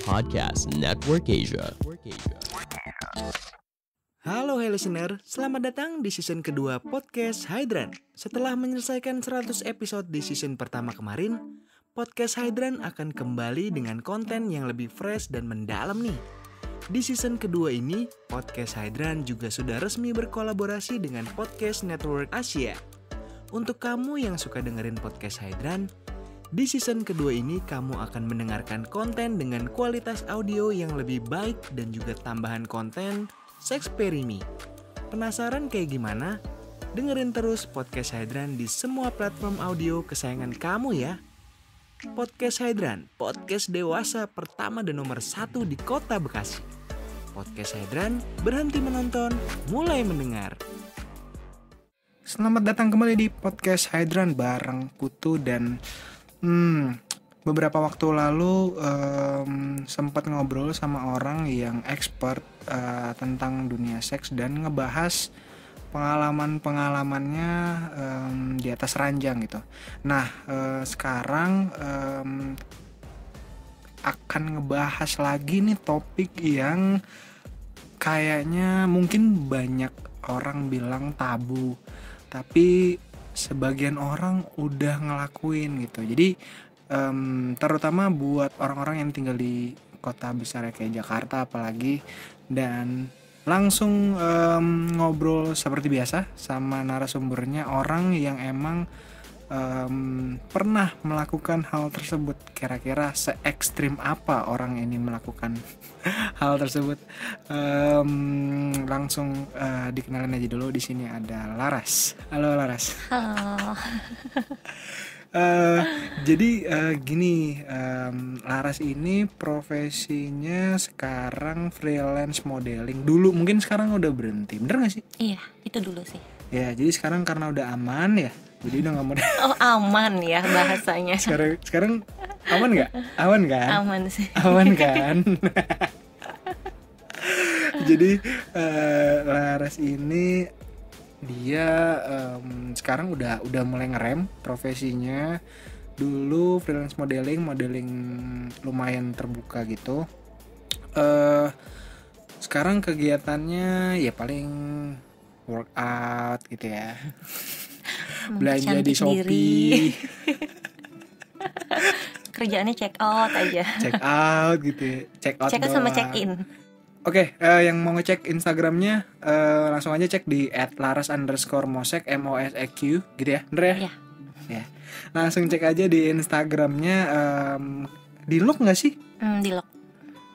Podcast Network Asia. Halo listener, selamat datang di season kedua podcast Hydran. Setelah menyelesaikan 100 episode di season pertama kemarin, podcast Hydran akan kembali dengan konten yang lebih fresh dan mendalam nih. Di season kedua ini, podcast Hydran juga sudah resmi berkolaborasi dengan Podcast Network Asia. Untuk kamu yang suka dengerin podcast Hydran, di season kedua ini kamu akan mendengarkan konten dengan kualitas audio yang lebih baik dan juga tambahan konten Sexperimi. Penasaran kayak gimana? Dengerin terus podcast Hydran di semua platform audio kesayangan kamu ya. Podcast Hydran, podcast dewasa pertama dan nomor 1 di kota Bekasi. Podcast Hydran, berhenti menonton, mulai mendengar. Selamat datang kembali di podcast Hydran bareng Putu dan beberapa waktu lalu sempat ngobrol sama orang yang expert tentang dunia seks dan ngebahas pengalamannya di atas ranjang gitu. Nah sekarang akan ngebahas lagi nih topik yang kayaknya mungkin banyak orang bilang tabu, tapi sebagian orang udah ngelakuin gitu. Jadi terutama buat orang-orang yang tinggal di kota besar kayak Jakarta apalagi, dan langsung ngobrol seperti biasa sama narasumbernya, orang yang emang pernah melakukan hal tersebut. Kira-kira se-ekstrim apa orang ini melakukan hal tersebut? Langsung dikenalin aja dulu. Di sini ada Laras. Halo Laras. Halo. Jadi gini, Laras ini profesinya sekarang freelance modeling. Dulu mungkin sekarang udah berhenti, bener gak sih? Iya, itu dulu sih. Ya, jadi sekarang karena udah aman ya, jadi udah gak model. Oh, aman ya bahasanya. Sekarang aman gak? Aman kan? Aman sih. Aman kan? Jadi Laras ini dia sekarang udah mulai ngerem profesinya. Dulu freelance modeling lumayan terbuka gitu. Sekarang kegiatannya ya paling workout gitu ya. Belanja di Shopee. Kerjaannya check out aja. Check out gitu ya. Check out sama check in. Oke, yang mau ngecek Instagramnya langsung aja cek di @laras_mosek MOSEQ gitu ya, bener ya? Iya. Ya. Langsung cek aja di Instagramnya. Di lock nggak sih? Di lock.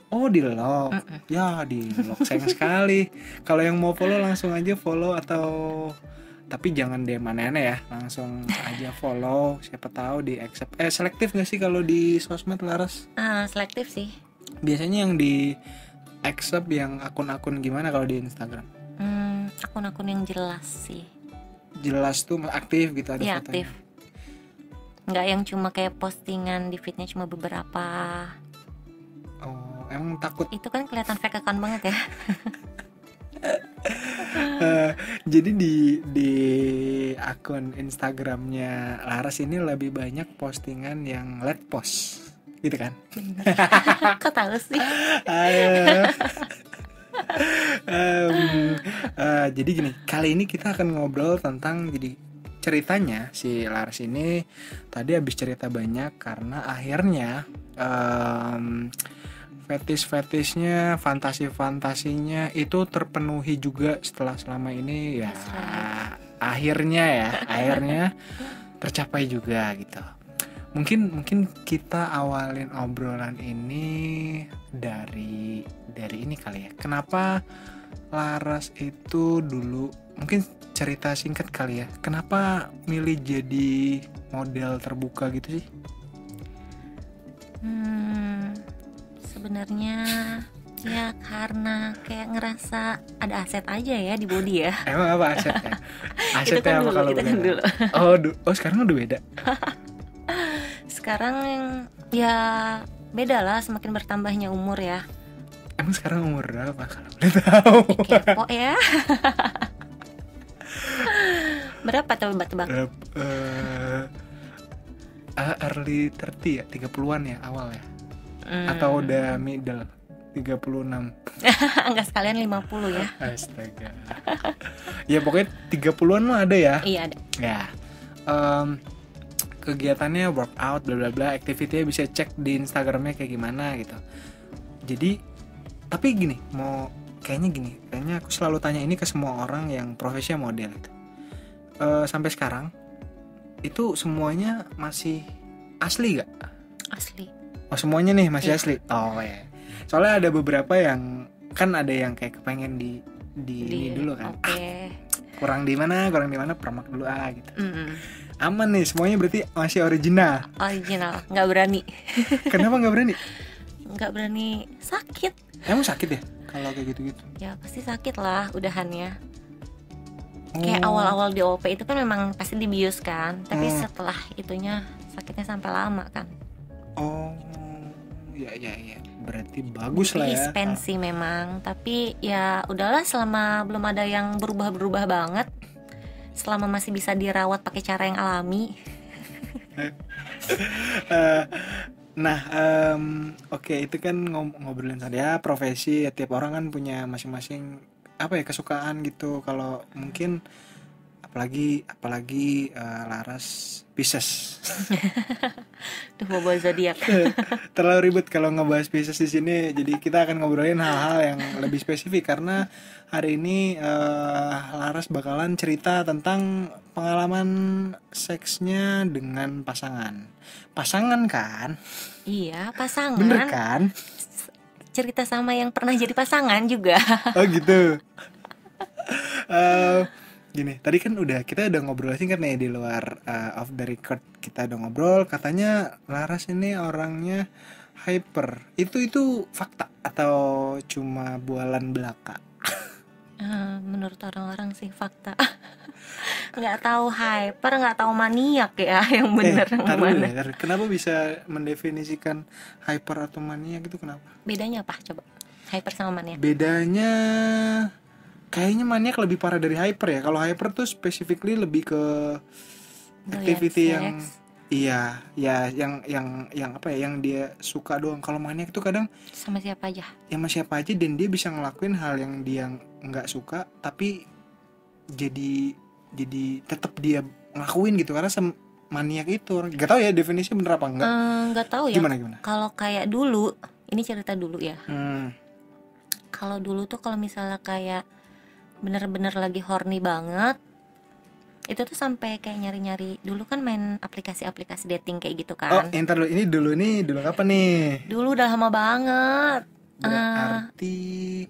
Oh, di lock. Ya, di lock. Sayang sekali. Kalau yang mau follow langsung aja follow, atau tapi jangan DM aneh-aneh ya, langsung aja follow. Siapa tahu di accept. Selektif nggak sih kalau di sosmed Laras? Selektif sih. Biasanya yang di accept yang akun-akun gimana kalau di Instagram? Akun-akun yang jelas sih. Jelas tuh aktif gitu, ada Iya, fotonya. aktif. Nggak yang cuma kayak postingan di feednya cuma beberapa. Oh, emang takut? Itu kan kelihatan fake account banget ya. Jadi di akun Instagramnya Laras ini lebih banyak postingan yang let post gitu kan? Bener. Kok tahu sih? Jadi gini, kali ini kita akan ngobrol tentang, jadi ceritanya si Laras ini tadi habis cerita banyak karena akhirnya fetish-fetishnya, fantasi-fantasinya itu terpenuhi juga setelah selama ini ya. Akhirnya tercapai juga gitu. Mungkin kita awalin obrolan ini dari ini kali ya. Kenapa Laras itu dulu, mungkin cerita singkat kali ya, kenapa milih jadi model terbuka gitu sih? Sebenarnya ya karena kayak ngerasa ada aset aja ya di body ya. Emang apa asetnya? Asetnya Itu kan apa dulu, kalau itu kan boleh? dulu. Oh sekarang udah beda. Sekarang ya beda lah semakin bertambahnya umur ya. Emang sekarang umur berapa kalau boleh tahu? Kepo ya. Berapa tebak-tebak? Early 30 ya, 30-an ya awal ya. Atau udah middle 36? Enggak sekalian 50 ya. Astaga. Ya pokoknya 30-an mah ada ya. Iya ada. Ya. Kegiatannya workout bla bla bla, activity-nya bisa cek di Instagramnya kayak gimana gitu. Jadi tapi kayaknya aku selalu tanya ini ke semua orang yang profesinya model gitu. Sampai sekarang itu semuanya masih asli gak? Asli. Oh semuanya nih masih Iya. asli. Oh ya. Soalnya ada beberapa yang kan ada yang kayak kepengen di ini dulu kan. Oke. Kurang di mana permak dulu gitu. Mm-mm. Aman nih semuanya berarti masih original. Original, nggak berani. Kenapa nggak berani? Nggak berani sakit. Emang sakit ya kalau kayak gitu-gitu? Ya pasti sakit lah udahannya. Oh. Kayak awal-awal di OP itu kan memang pasti dibius kan. Tapi setelah itunya sakitnya sampai lama kan. Oh, ya. Berarti bagus lah ya. Pensi memang, tapi ya udahlah selama belum ada yang berubah-berubah banget. Selama masih bisa dirawat pakai cara yang alami. Oke, itu kan ngobrolin tadi ya profesi ya, tiap orang kan punya masing-masing kesukaan gitu. Kalau mungkin apalagi Laras Pisces. Duh, bobo zodiak. Terlalu ribet kalau ngebahas Pisces di sini. Jadi kita akan ngobrolin hal-hal yang lebih spesifik karena hari ini Laras bakalan cerita tentang pengalaman seksnya dengan pasangan. Pasangan kan? Iya, pasangan. Bener kan? Cerita sama yang pernah jadi pasangan juga. Oh gitu. Gini, tadi kan kita udah ngobrol singkat nih di luar off the record, kita udah ngobrol, katanya Laras ini orangnya hyper. Itu fakta atau cuma bualan belaka? Menurut orang-orang sih fakta. Nggak tahu hyper, nggak tahu maniak ya yang bener yang mana. Kenapa bisa mendefinisikan hyper atau maniak itu kenapa? Bedanya apa coba? Hyper sama maniak. Bedanya kayaknya maniak lebih parah dari hyper ya. Kalau hyper tuh specifically lebih ke activity yang yang apa ya, yang dia suka doang. Kalau maniak tuh kadang sama siapa aja. Ya sama siapa aja, dan dia bisa ngelakuin hal yang dia nggak suka tapi jadi tetap dia ngelakuin gitu karena maniak itu. Gak tahu ya definisinya bener apa enggak. Nggak tahu ya. Gimana? Kalau kayak dulu, ini cerita dulu ya. Kalau dulu tuh kalau misalnya kayak bener-bener lagi horny banget, itu tuh sampai kayak nyari-nyari. Dulu kan main aplikasi-aplikasi dating kayak gitu kan. Oh, entar dulu. Ini dulu kapan nih? Dulu udah lama banget. Berarti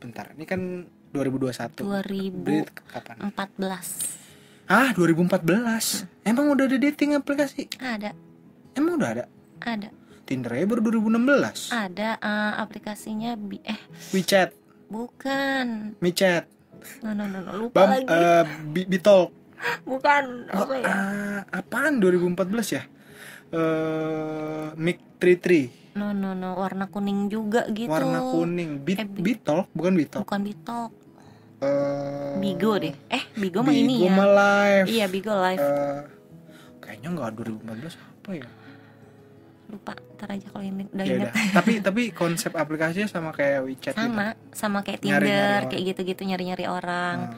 bentar, ini kan 2021. 2014. Kapan? 2014. Emang udah ada dating aplikasi? Ada. Emang udah ada? Ada. Tinder aja baru 2016. Ada aplikasinya WeChat. Bukan. MiChat. No, lupa lagi. Bitalk. Bukan. Apa ya? Apaan 2014 ya? Mic33. No, warna kuning juga gitu. Warna kuning. Bitalk, bukan Bitalk. Bukan Bitalk. Bigo deh. Bigo mah ini ya. Bigo mah live. Iya, Bigo live. Kayaknya enggak 2014 apa ya? Lupa, ntar aja kalau ini udah Ya inget. Tapi konsep aplikasinya sama kayak WeChat sama kayak Tinder, nyari-nyari kayak gitu-gitu, nyari-nyari orang.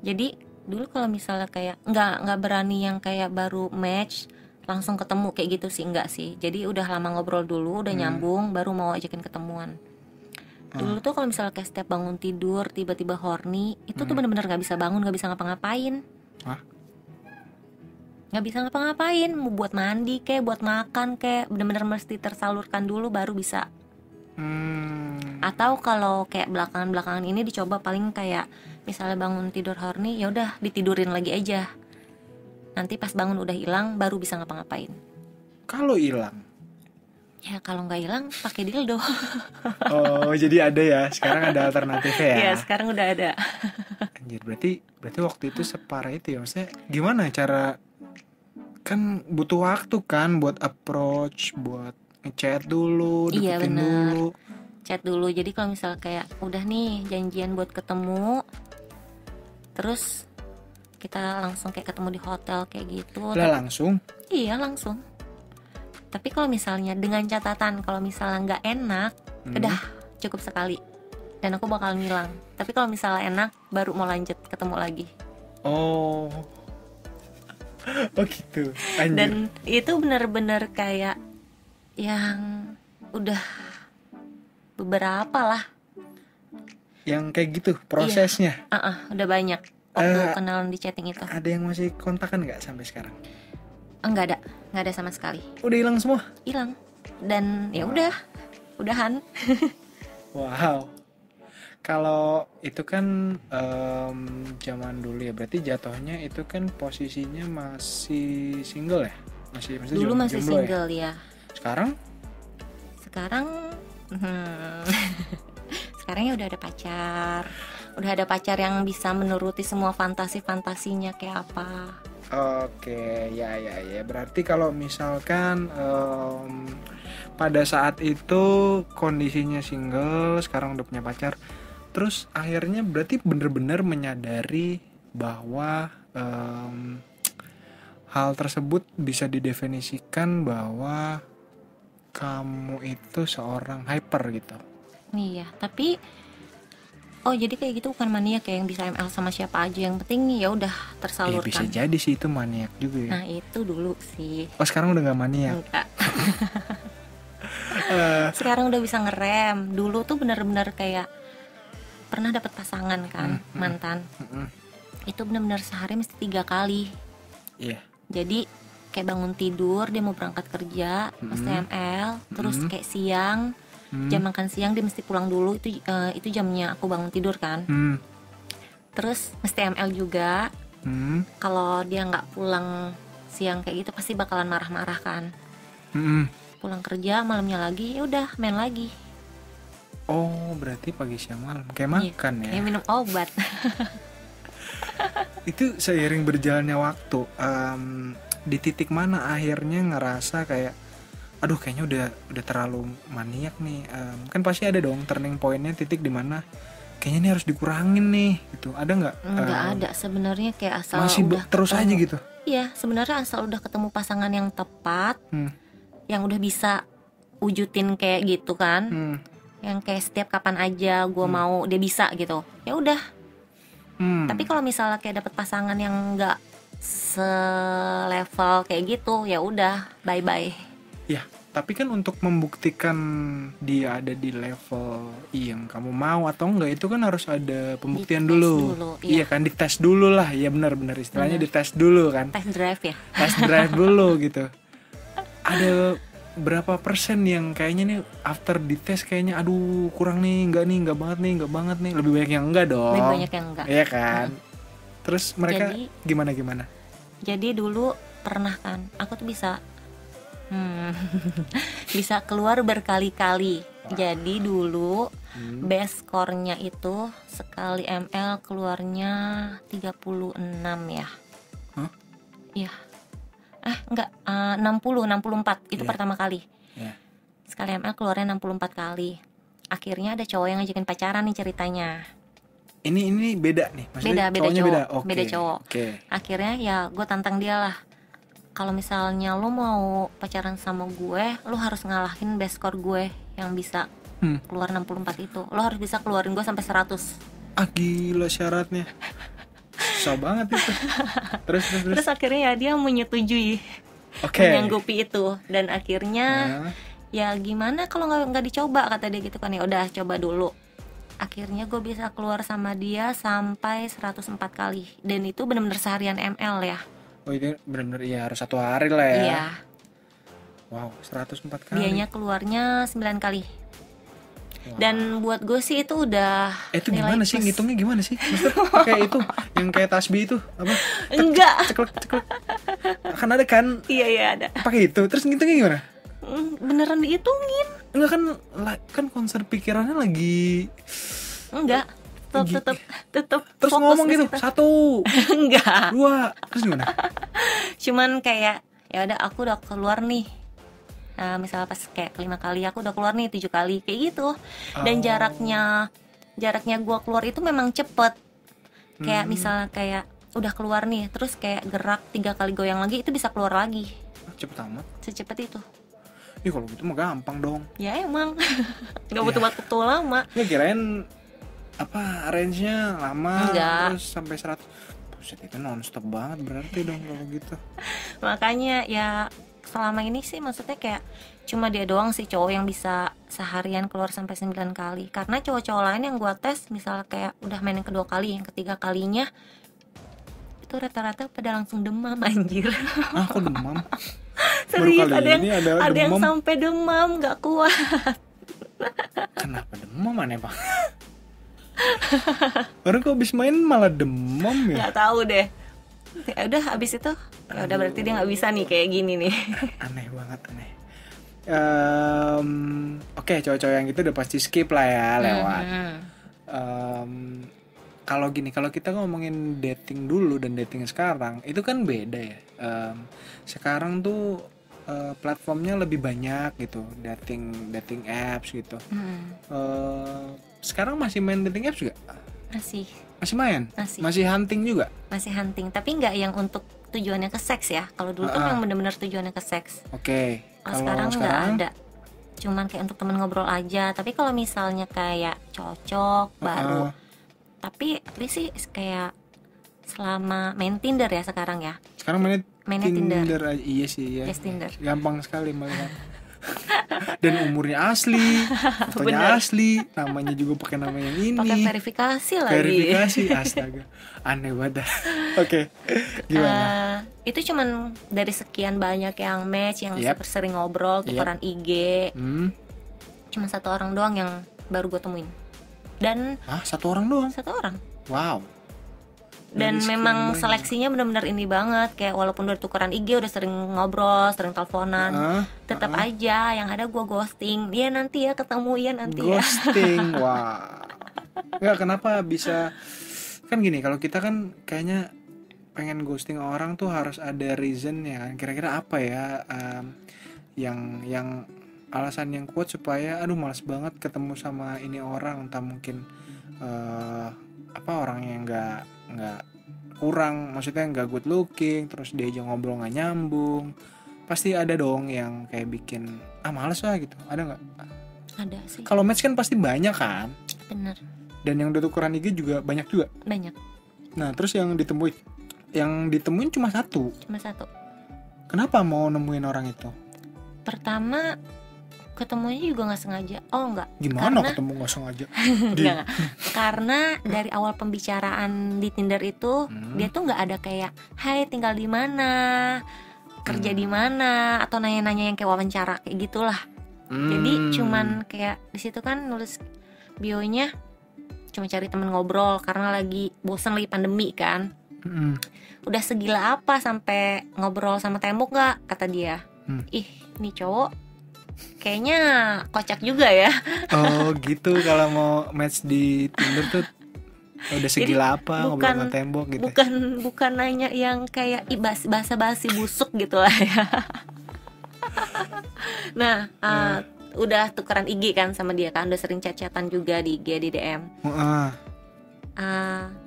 Jadi dulu kalau misalnya kayak nggak berani yang kayak baru match langsung ketemu kayak gitu sih, enggak sih. Jadi udah lama ngobrol dulu, udah nyambung, baru mau ajakin ketemuan. Dulu tuh kalau misalnya kayak setiap bangun tidur tiba-tiba horny, itu tuh bener-bener nggak bisa bangun, nggak bisa ngapa-ngapain. Nggak bisa ngapa-ngapain, mau buat mandi kayak buat makan kayak bener-bener mesti tersalurkan dulu baru bisa. Atau kalau kayak belakangan ini dicoba paling kayak misalnya bangun tidur horny, ya udah ditidurin lagi aja. Nanti pas bangun udah hilang baru bisa ngapa-ngapain. Kalau hilang? Ya kalau nggak hilang pakai dildo. Oh, jadi ada ya. Sekarang ada alternatifnya ya. Iya, sekarang udah ada. Anjir, berarti waktu itu separah itu ya. Maksudnya gimana cara, kan butuh waktu kan buat approach, buat ngechat dulu, deketin dulu. Chat dulu. Jadi kalau misalnya kayak udah nih janjian buat ketemu, terus kita langsung kayak ketemu di hotel kayak gitu. Lah langsung? Iya langsung. Tapi kalau misalnya dengan catatan kalau misalnya nggak enak, udah cukup sekali dan aku bakal ngilang. Tapi kalau misalnya enak baru mau lanjut ketemu lagi. Oh gitu. Anjir. Dan itu benar-benar kayak yang udah beberapa lah. Yang kayak gitu prosesnya. Udah banyak waktu kenalan di chatting itu. Ada yang masih kontakan nggak sampai sekarang? Nggak ada sama sekali. Udah hilang semua? Hilang. Dan ya udahan. Wow. Kalau itu kan zaman dulu ya, berarti jatuhnya itu kan posisinya masih single ya? Masih dulu masih jomblo single ya. Sekarang sekarang ya udah ada pacar yang bisa menuruti semua fantasinya kayak apa. Oke, ya. Berarti kalau misalkan pada saat itu kondisinya single, sekarang udah punya pacar, terus akhirnya berarti benar-benar menyadari bahwa hal tersebut bisa didefinisikan bahwa kamu itu seorang hyper gitu. Iya, tapi jadi kayak gitu bukan maniak ya, yang bisa ML sama siapa aja, yang penting ya udah tersalurkan. Bisa jadi sih itu maniak juga ya. Nah itu dulu sih. Oh sekarang udah gak maniak? Enggak. Sekarang udah bisa ngerem. Dulu tuh benar-benar kayak pernah dapat pasangan kan, mantan. Itu benar-benar sehari mesti 3 kali. Iya. Jadi kayak bangun tidur dia mau berangkat kerja, mesti ML, terus kayak siang, jam makan siang dia mesti pulang dulu, itu jamnya aku bangun tidur kan. Terus mesti ML juga. Kalau dia nggak pulang siang kayak gitu pasti bakalan marah-marah kan. Pulang kerja malamnya lagi, ya udah main lagi. Oh berarti pagi siang malam kayak makan ya? Kayak minum obat. Itu seiring berjalannya waktu, di titik mana akhirnya ngerasa kayak aduh kayaknya udah terlalu maniak nih. Kan pasti ada dong turning pointnya, titik dimana kayaknya ini harus dikurangin nih gitu. Ada nggak? Nggak ada sebenarnya, kayak asal masih udah terus ketemu, aja gitu. Iya sebenarnya asal udah ketemu pasangan yang tepat, yang udah bisa wujudin kayak gitu kan, yang kayak setiap kapan aja gue mau dia bisa gitu, ya udah. Tapi kalau misalnya kayak dapet pasangan yang nggak selevel kayak gitu, ya udah bye bye. Ya tapi kan untuk membuktikan dia ada di level yang kamu mau atau enggak, itu kan harus ada pembuktian dulu. Iya kan, dites dulu lah. Ya benar istilahnya dites dulu kan. Test drive ya. Test drive dulu gitu. Ada berapa persen yang kayaknya nih after dites kayaknya aduh kurang nih, enggak banget nih. Lebih banyak yang enggak dong. Lebih banyak yang enggak. Iya kan. Terus mereka gimana? Jadi dulu pernah kan, aku tuh bisa bisa keluar berkali-kali. Jadi dulu best score-nya itu sekali ML keluarnya 36 ya. Iya. Enggak, 64 itu pertama kali. Sekali ML keluarnya 64 kali. Akhirnya ada cowok yang ngajakin pacaran nih ceritanya. Ini beda nih, maksudnya beda cowok. beda. Beda cowok. Akhirnya ya gue tantang dia lah. Kalau misalnya lo mau pacaran sama gue, lo harus ngalahin best score gue yang bisa keluar 64 itu. Lo harus bisa keluarin gue sampai 100. Gila syaratnya. Susah banget itu. Terus akhirnya ya dia menyetujui, menyanggupi itu. Dan akhirnya ya gimana kalau nggak dicoba, kata dia gitu kan. Ya udah coba dulu. Akhirnya gue bisa keluar sama dia sampai 104 kali. Dan itu benar-benar seharian ML ya. Oh itu benar-benar ya harus 1 hari lah ya. Iya. Wow, 104 kali. Dianya keluarnya 9 kali. Wow. Dan buat gue sih itu udah itu gimana sih, ngitungnya gimana sih? Maksudnya kayak itu, yang kayak tasbih itu apa? Enggak. Ceklek. Kan ada kan? Iya ada. Pakai itu, terus ngitungnya gimana? Beneran dihitungin? Enggak kan konser pikirannya lagi. Enggak. Tetep terus ngomong gitu situ. 1 enggak 2 terus gimana? Cuman kayak ya udah aku udah keluar nih, misalnya pas kayak 5 kali aku udah keluar nih 7 kali kayak gitu. Dan jaraknya gue keluar itu memang cepet. Kayak misalnya kayak udah keluar nih, terus kayak gerak 3 kali goyang lagi itu bisa keluar lagi. Cepet amat. Secepat itu. Ih kalau gitu mah gampang dong. Ya emang nggak butuh waktu lama. Nggak kirain apa range-nya lama. Enggak. Terus sampai 100. Buset, itu non-stop banget berarti dong kalau gitu. Makanya ya selama ini sih maksudnya kayak cuma dia doang sih cowok yang bisa seharian keluar sampai 9 kali. Karena cowok-cowok lain yang gua tes misalnya kayak udah main yang kedua kali, yang ketiga kalinya itu rata-rata pada langsung demam anjir. Ah kok demam? Serius, Baru kali ini ada yang demam. sampai demam nggak kuat. Kenapa demam aneh banget? Orang kok abis main malah demam ya? Nggak tahu deh. Ya udah habis itu ya udah berarti dia nggak bisa nih kayak gini nih. Aneh banget aneh. Oke, cowok-cowok yang itu udah pasti skip lah ya lewat. Kalau gini, kalau kita ngomongin dating dulu dan dating sekarang itu kan beda ya. Sekarang tuh platformnya lebih banyak gitu, dating apps gitu. Sekarang masih main dating apps juga? Masih main? Masih hunting juga? Masih hunting, tapi nggak yang untuk tujuannya ke seks ya. Kalau dulu kan yang benar-benar tujuannya ke seks. Oke. Kalau sekarang nggak ada, cuman kayak untuk temen ngobrol aja. Tapi kalau misalnya kayak cocok baru, tapi at least sih kayak selama main Tinder ya sekarang ya. Sekarang mainnya Tinder aja. Iya sih ya. Yes, Tinder. Gampang sekali melihat. Dan umurnya asli, fotonya asli, namanya juga pakai nama yang ini. Pakai verifikasi lagi. Verifikasi, astaga. Aneh banget. Oke. Gimana? Itu cuman dari sekian banyak yang match, yang super sering ngobrol, tukeran IG. Cuma satu orang doang yang baru gue temuin. Dan satu orang doang? Satu orang. Wow. Dan memang seleksinya benar-benar ini banget, kayak walaupun udah tukeran IG, udah sering ngobrol, sering teleponan, tetap aja yang ada gue ghosting. Iya nanti ya ketemu, ya nanti ghosting. Wah. Nggak, kenapa bisa? Kan gini, kalau kita kan kayaknya pengen ghosting orang tuh harus ada reason ya kan. Kira-kira apa ya yang alasan yang kuat supaya malas banget ketemu sama ini orang, entah mungkin orangnya nggak kurang, maksudnya nggak good looking, terus dia aja ngobrol nggak nyambung, pasti ada dong yang kayak bikin males lah gitu. Ada nggak? Ada sih. Kalau match kan pasti banyak kan. Bener. Dan yang udah tukeran IG juga banyak juga. Banyak. Nah terus yang ditemuin cuma satu. Kenapa mau nemuin orang itu? Pertama ketemunya juga nggak sengaja. Gimana ketemu nggak sengaja? Enggak. Karena dari awal pembicaraan di Tinder itu dia tuh nggak ada kayak hai tinggal di mana, kerja di mana, atau nanya-nanya yang kayak wawancara kayak gitulah. Jadi cuman kayak di situ kan nulis bionya cuma cari temen ngobrol karena lagi bosan, lagi pandemi kan. Udah segila apa sampai ngobrol sama tembok nggak, kata dia. Ih ini cowok kayaknya kocak juga ya. Oh gitu, kalau mau match di Tinder tuh udah segila apa ngobrol sama tembok gitu. Bukan nanya yang kayak basa-basi busuk gitu lah ya. Nah udah tukeran IG kan sama dia kan, udah sering chat-chatan juga di IG, di DM.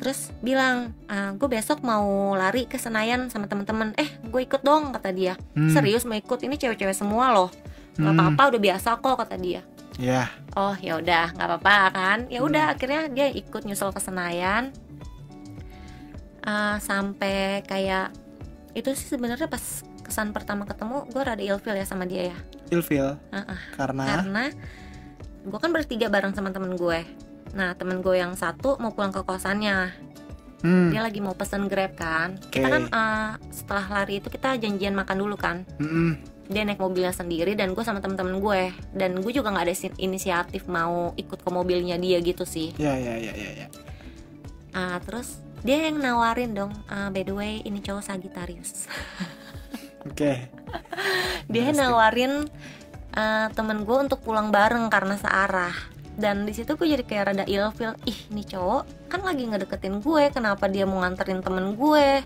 Terus bilang gue besok mau lari ke Senayan sama temen-temen. Gue ikut dong, kata dia. Serius mau ikut? Ini cewek-cewek semua loh. Gak apa-apa, udah biasa kok, kata dia. Oh ya udah, nggak apa-apa kan. Ya udah akhirnya dia ikut nyusul ke Senayan. Sampai kayak itu sih sebenarnya pas kesan pertama ketemu gue rada ilfil ya sama dia ya. Ilfil? Karena gue kan bertiga bareng sama temen gue. Nah temen gue yang satu mau pulang ke kosannya. Dia lagi mau pesen Grab kan. Kita kan setelah lari itu kita janjian makan dulu kan. Dia naik mobilnya sendiri dan gue sama temen-temen gue. Dan gue juga gak ada inisiatif mau ikut ke mobilnya dia gitu sih. Ya. Terus dia yang nawarin dong, by the way ini cowok Sagittarius. Oke. Dia nawarin temen gue untuk pulang bareng karena searah. Dan di situ gue jadi kayak rada ilfil. Ih ini cowok kan lagi ngedeketin gue, kenapa dia mau nganterin temen gue?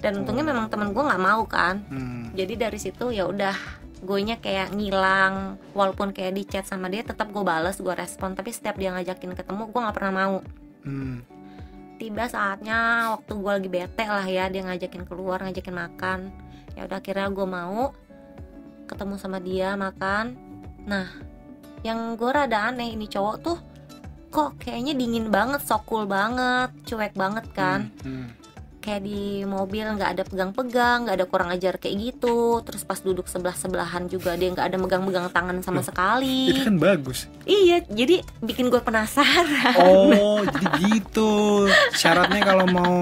Dan untungnya memang temen gue nggak mau kan. Jadi dari situ ya udah, goenya kayak ngilang. Walaupun kayak di chat sama dia tetap gue bales, gue respon. Tapi setiap dia ngajakin ketemu gue nggak pernah mau. Tiba saatnya waktu gue lagi bete lah ya, dia ngajakin keluar, ngajakin makan. Ya udah akhirnya gue mau. ketemu sama dia makan. Nah, yang gue rada aneh, ini cowok tuh kok kayaknya dingin banget, so cool banget, cuek banget kan. Kayak di mobil nggak ada pegang-pegang, nggak ada kurang ajar kayak gitu. Terus pas duduk sebelah-sebelahan juga dia nggak ada megang-megang tangan sama sekali. Itu kan bagus. Iya, jadi bikin gue penasaran. Oh, jadi gitu. Syaratnya kalau mau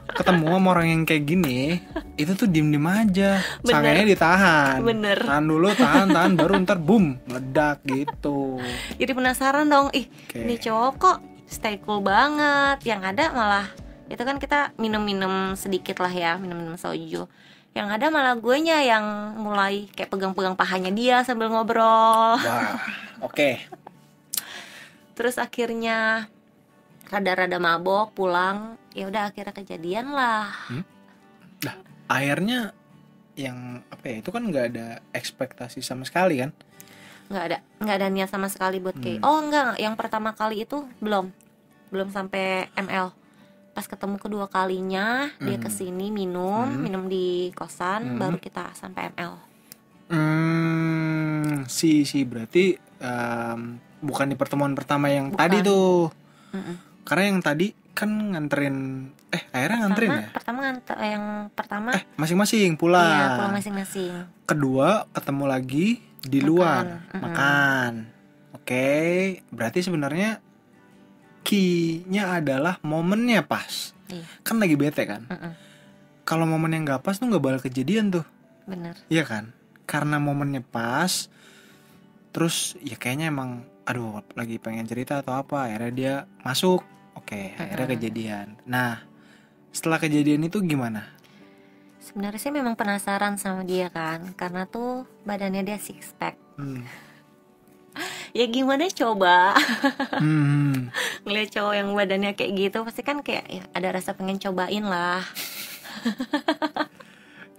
ketemu sama orang yang kayak gini, itu tuh diem-diem aja. Bener. Sangkanya ditahan. Bener. Tahan dulu, tahan, baru ntar boom, meledak gitu. Jadi penasaran dong, Oke. ini cowok kok stay cool banget. Yang ada malah, itu kan kita minum-minum sedikit lah ya, minum-minum soju. Yang ada malah guenya yang mulai kayak pegang-pegang pahanya dia sambil ngobrol. Wah, oke. Terus akhirnya rada-rada mabok pulang. Ya udah akhirnya kejadian lah. Nah, akhirnya yang apa ya, itu kan nggak ada ekspektasi sama sekali kan? Nggak ada niat sama sekali buat kayak enggak, yang pertama kali itu belum sampai ML. Pas ketemu kedua kalinya dia kesini minum di kosan, baru kita sampai ML. Berarti bukan di pertemuan pertama yang Bukan. tadi tuh. Karena yang tadi kan nganterin, akhirnya nganterin ya? Yang pertama Masing-masing pulang. iya, pulang masing-masing. Kedua ketemu lagi di luar makan. Oke, berarti sebenarnya key-nya adalah momennya pas. Iya. Kan lagi bete kan. Kalau momennya nggak pas tuh nggak bakal kejadian tuh. Bener. Iya kan? Karena momennya pas. Terus ya kayaknya emang aduh lagi pengen cerita atau apa, akhirnya dia masuk. Oke, akhirnya kejadian. Nah, setelah kejadian itu gimana? Sebenarnya sih memang penasaran sama dia kan, karena tuh badannya dia six pack. Ya gimana coba ngeliat cowok yang badannya kayak gitu, pasti kan kayak ya, ada rasa pengen cobain lah.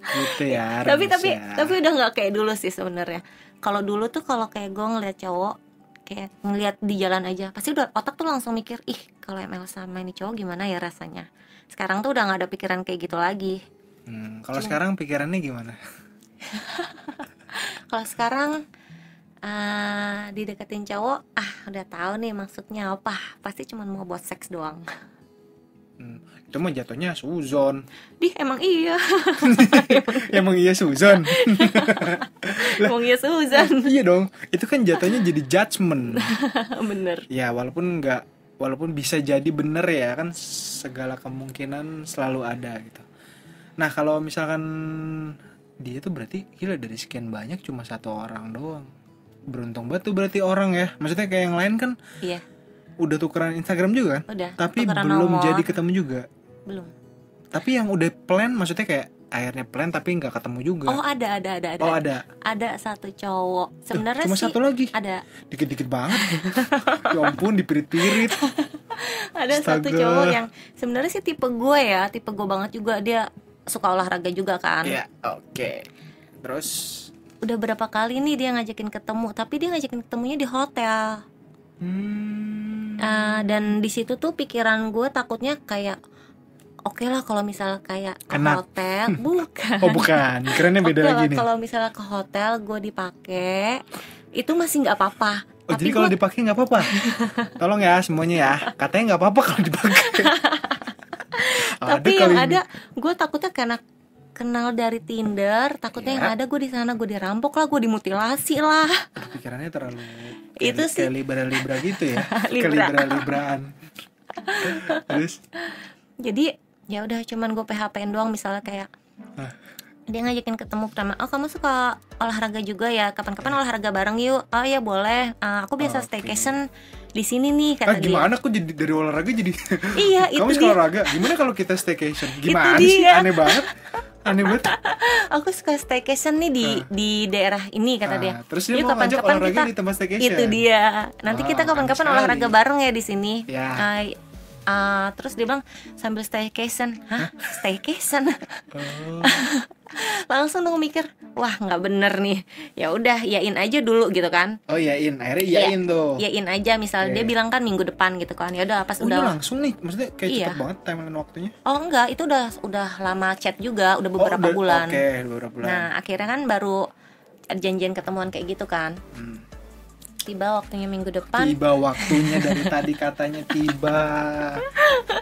Gitu ya. tapi Remes ya. udah nggak kayak dulu sih sebenarnya. Kalau dulu tuh kalau kayak gue ngeliat cowok, kayak ngeliat di jalan aja, pasti udah otak tuh langsung mikir, ih kalau ML sama ini cowok gimana ya rasanya. Sekarang tuh udah nggak ada pikiran kayak gitu lagi. Kalau sekarang pikirannya gimana? Kalau sekarang dideketin cowok, udah tahu nih maksudnya apa, pasti cuma mau buat seks doang. Itu mah jatuhnya suzon. Emang iya. Emang iya suzon. Emang iya Susan. Iya dong. Itu kan jatuhnya jadi judgement. Bener. Ya walaupun bisa jadi bener ya kan, segala kemungkinan selalu ada gitu. Nah kalau misalkan dia tuh berarti gila, dari sekian banyak cuma satu orang doang. Beruntung banget tuh berarti orang ya. Maksudnya kayak yang lain kan Iya. udah tukeran Instagram juga kan? Udah. Tapi tukeran belum nomor. jadi ketemu juga. Belum. Tapi yang udah plan, maksudnya kayak akhirnya plan tapi nggak ketemu juga. Oh ada. Oh ada. Ada satu cowok. Sebenarnya Cuma sih satu lagi. ada. Dikit-dikit banget. Ya ampun, dipirit-pirit. Ada satu Astaga. cowok yang sebenarnya sih tipe gue ya, tipe gue banget juga. Dia suka olahraga juga kan. Iya, oke. Terus Udah berapa kali nih dia ngajakin ketemu, tapi dia ngajakin ketemunya di hotel. Dan di situ tuh pikiran gue takutnya kayak oke lah kalau misal kayak ke Kena. hotel, bukan. oh bukan, kerennya beda Oke lagi lah, nih. kalau misalnya ke hotel gue dipakai, itu masih nggak apa-apa. Oh Tapi jadi kalau gue dipakai nggak apa-apa. Tolong ya semuanya ya, katanya nggak apa-apa kalau dipakai. tapi yang ada gue takutnya karena kenal dari Tinder, takutnya Iya. yang ada gue di sana gue dirampok lah, gue dimutilasi lah. Pikirannya terlalu Itu sih. kayak libra gitu ya. Libra. Libraan. Terus Jadi ya udah cuman gue PHP-in doang, misalnya kayak dia ngajakin ketemu pertama, oh kamu suka olahraga juga ya, kapan-kapan olahraga bareng yuk. Oh iya boleh. Aku biasa Oke. staycation di sini nih, kata dia. gimana kok jadi dari olahraga jadi Iya, kamu itu suka dia. olahraga, gimana kalau kita staycation? Gimana Itu sih, dia. aneh banget. Aku suka staycation nih di daerah ini, kata dia. Terus dia Yuk, mau ngajak kapan-kapan olahraga di tempat staycation. Itu dia. Nanti Wah, kita kapan-kapan aneh olahraga sekali. bareng ya di sini. Ya. Terus dia bilang sambil staycation. Hah? Staycation? Oh. Langsung dong mikir, wah nggak bener nih. Ya udah, yain aja dulu gitu kan. Oh iyain, akhirnya iyain tuh. Yain aja, misalnya Oke. dia bilang kan minggu depan gitu kan. Ya udah pas Udah udah. langsung nih, maksudnya kayak Iya. cepet banget timeline waktunya. Oh enggak, itu udah lama chat juga, udah beberapa bulan. Oke, beberapa bulan. Nah akhirnya kan baru janjian ketemuan kayak gitu kan. Tiba waktunya minggu depan. Tiba waktunya dari tadi katanya tiba.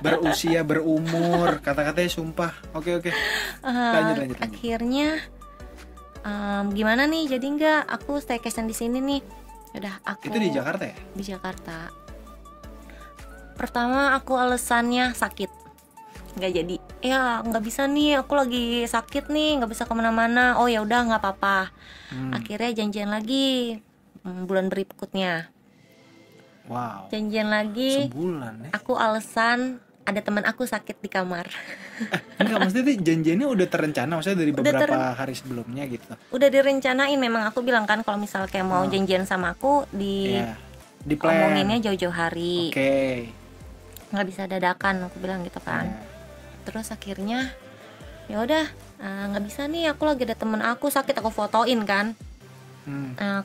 Berusia, berumur, kata-katanya sumpah. Oke. Lanjut. Akhirnya gimana nih? Jadi enggak, aku staycation di sini nih. Udah aku. Itu di Jakarta ya? Di Jakarta. Pertama aku alasannya sakit, nggak jadi. Ya nggak bisa nih, aku lagi sakit nih, nggak bisa kemana-mana. Oh ya udah nggak apa-apa. Akhirnya janjian lagi bulan berikutnya. Wow. Janjian lagi. Sebulan ya? Aku alasan ada teman aku sakit di kamar. Enggak, maksudnya janjiannya udah terencana, maksudnya dari beberapa hari sebelumnya gitu. Udah direncanain, memang aku bilang kan kalau misal kayak mau janjian sama aku di plan. Omonginnya jauh-jauh hari. Oke. Nggak bisa dadakan, aku bilang gitu kan. Terus akhirnya ya udah nggak bisa nih, aku lagi ada temen aku sakit, aku fotoin kan.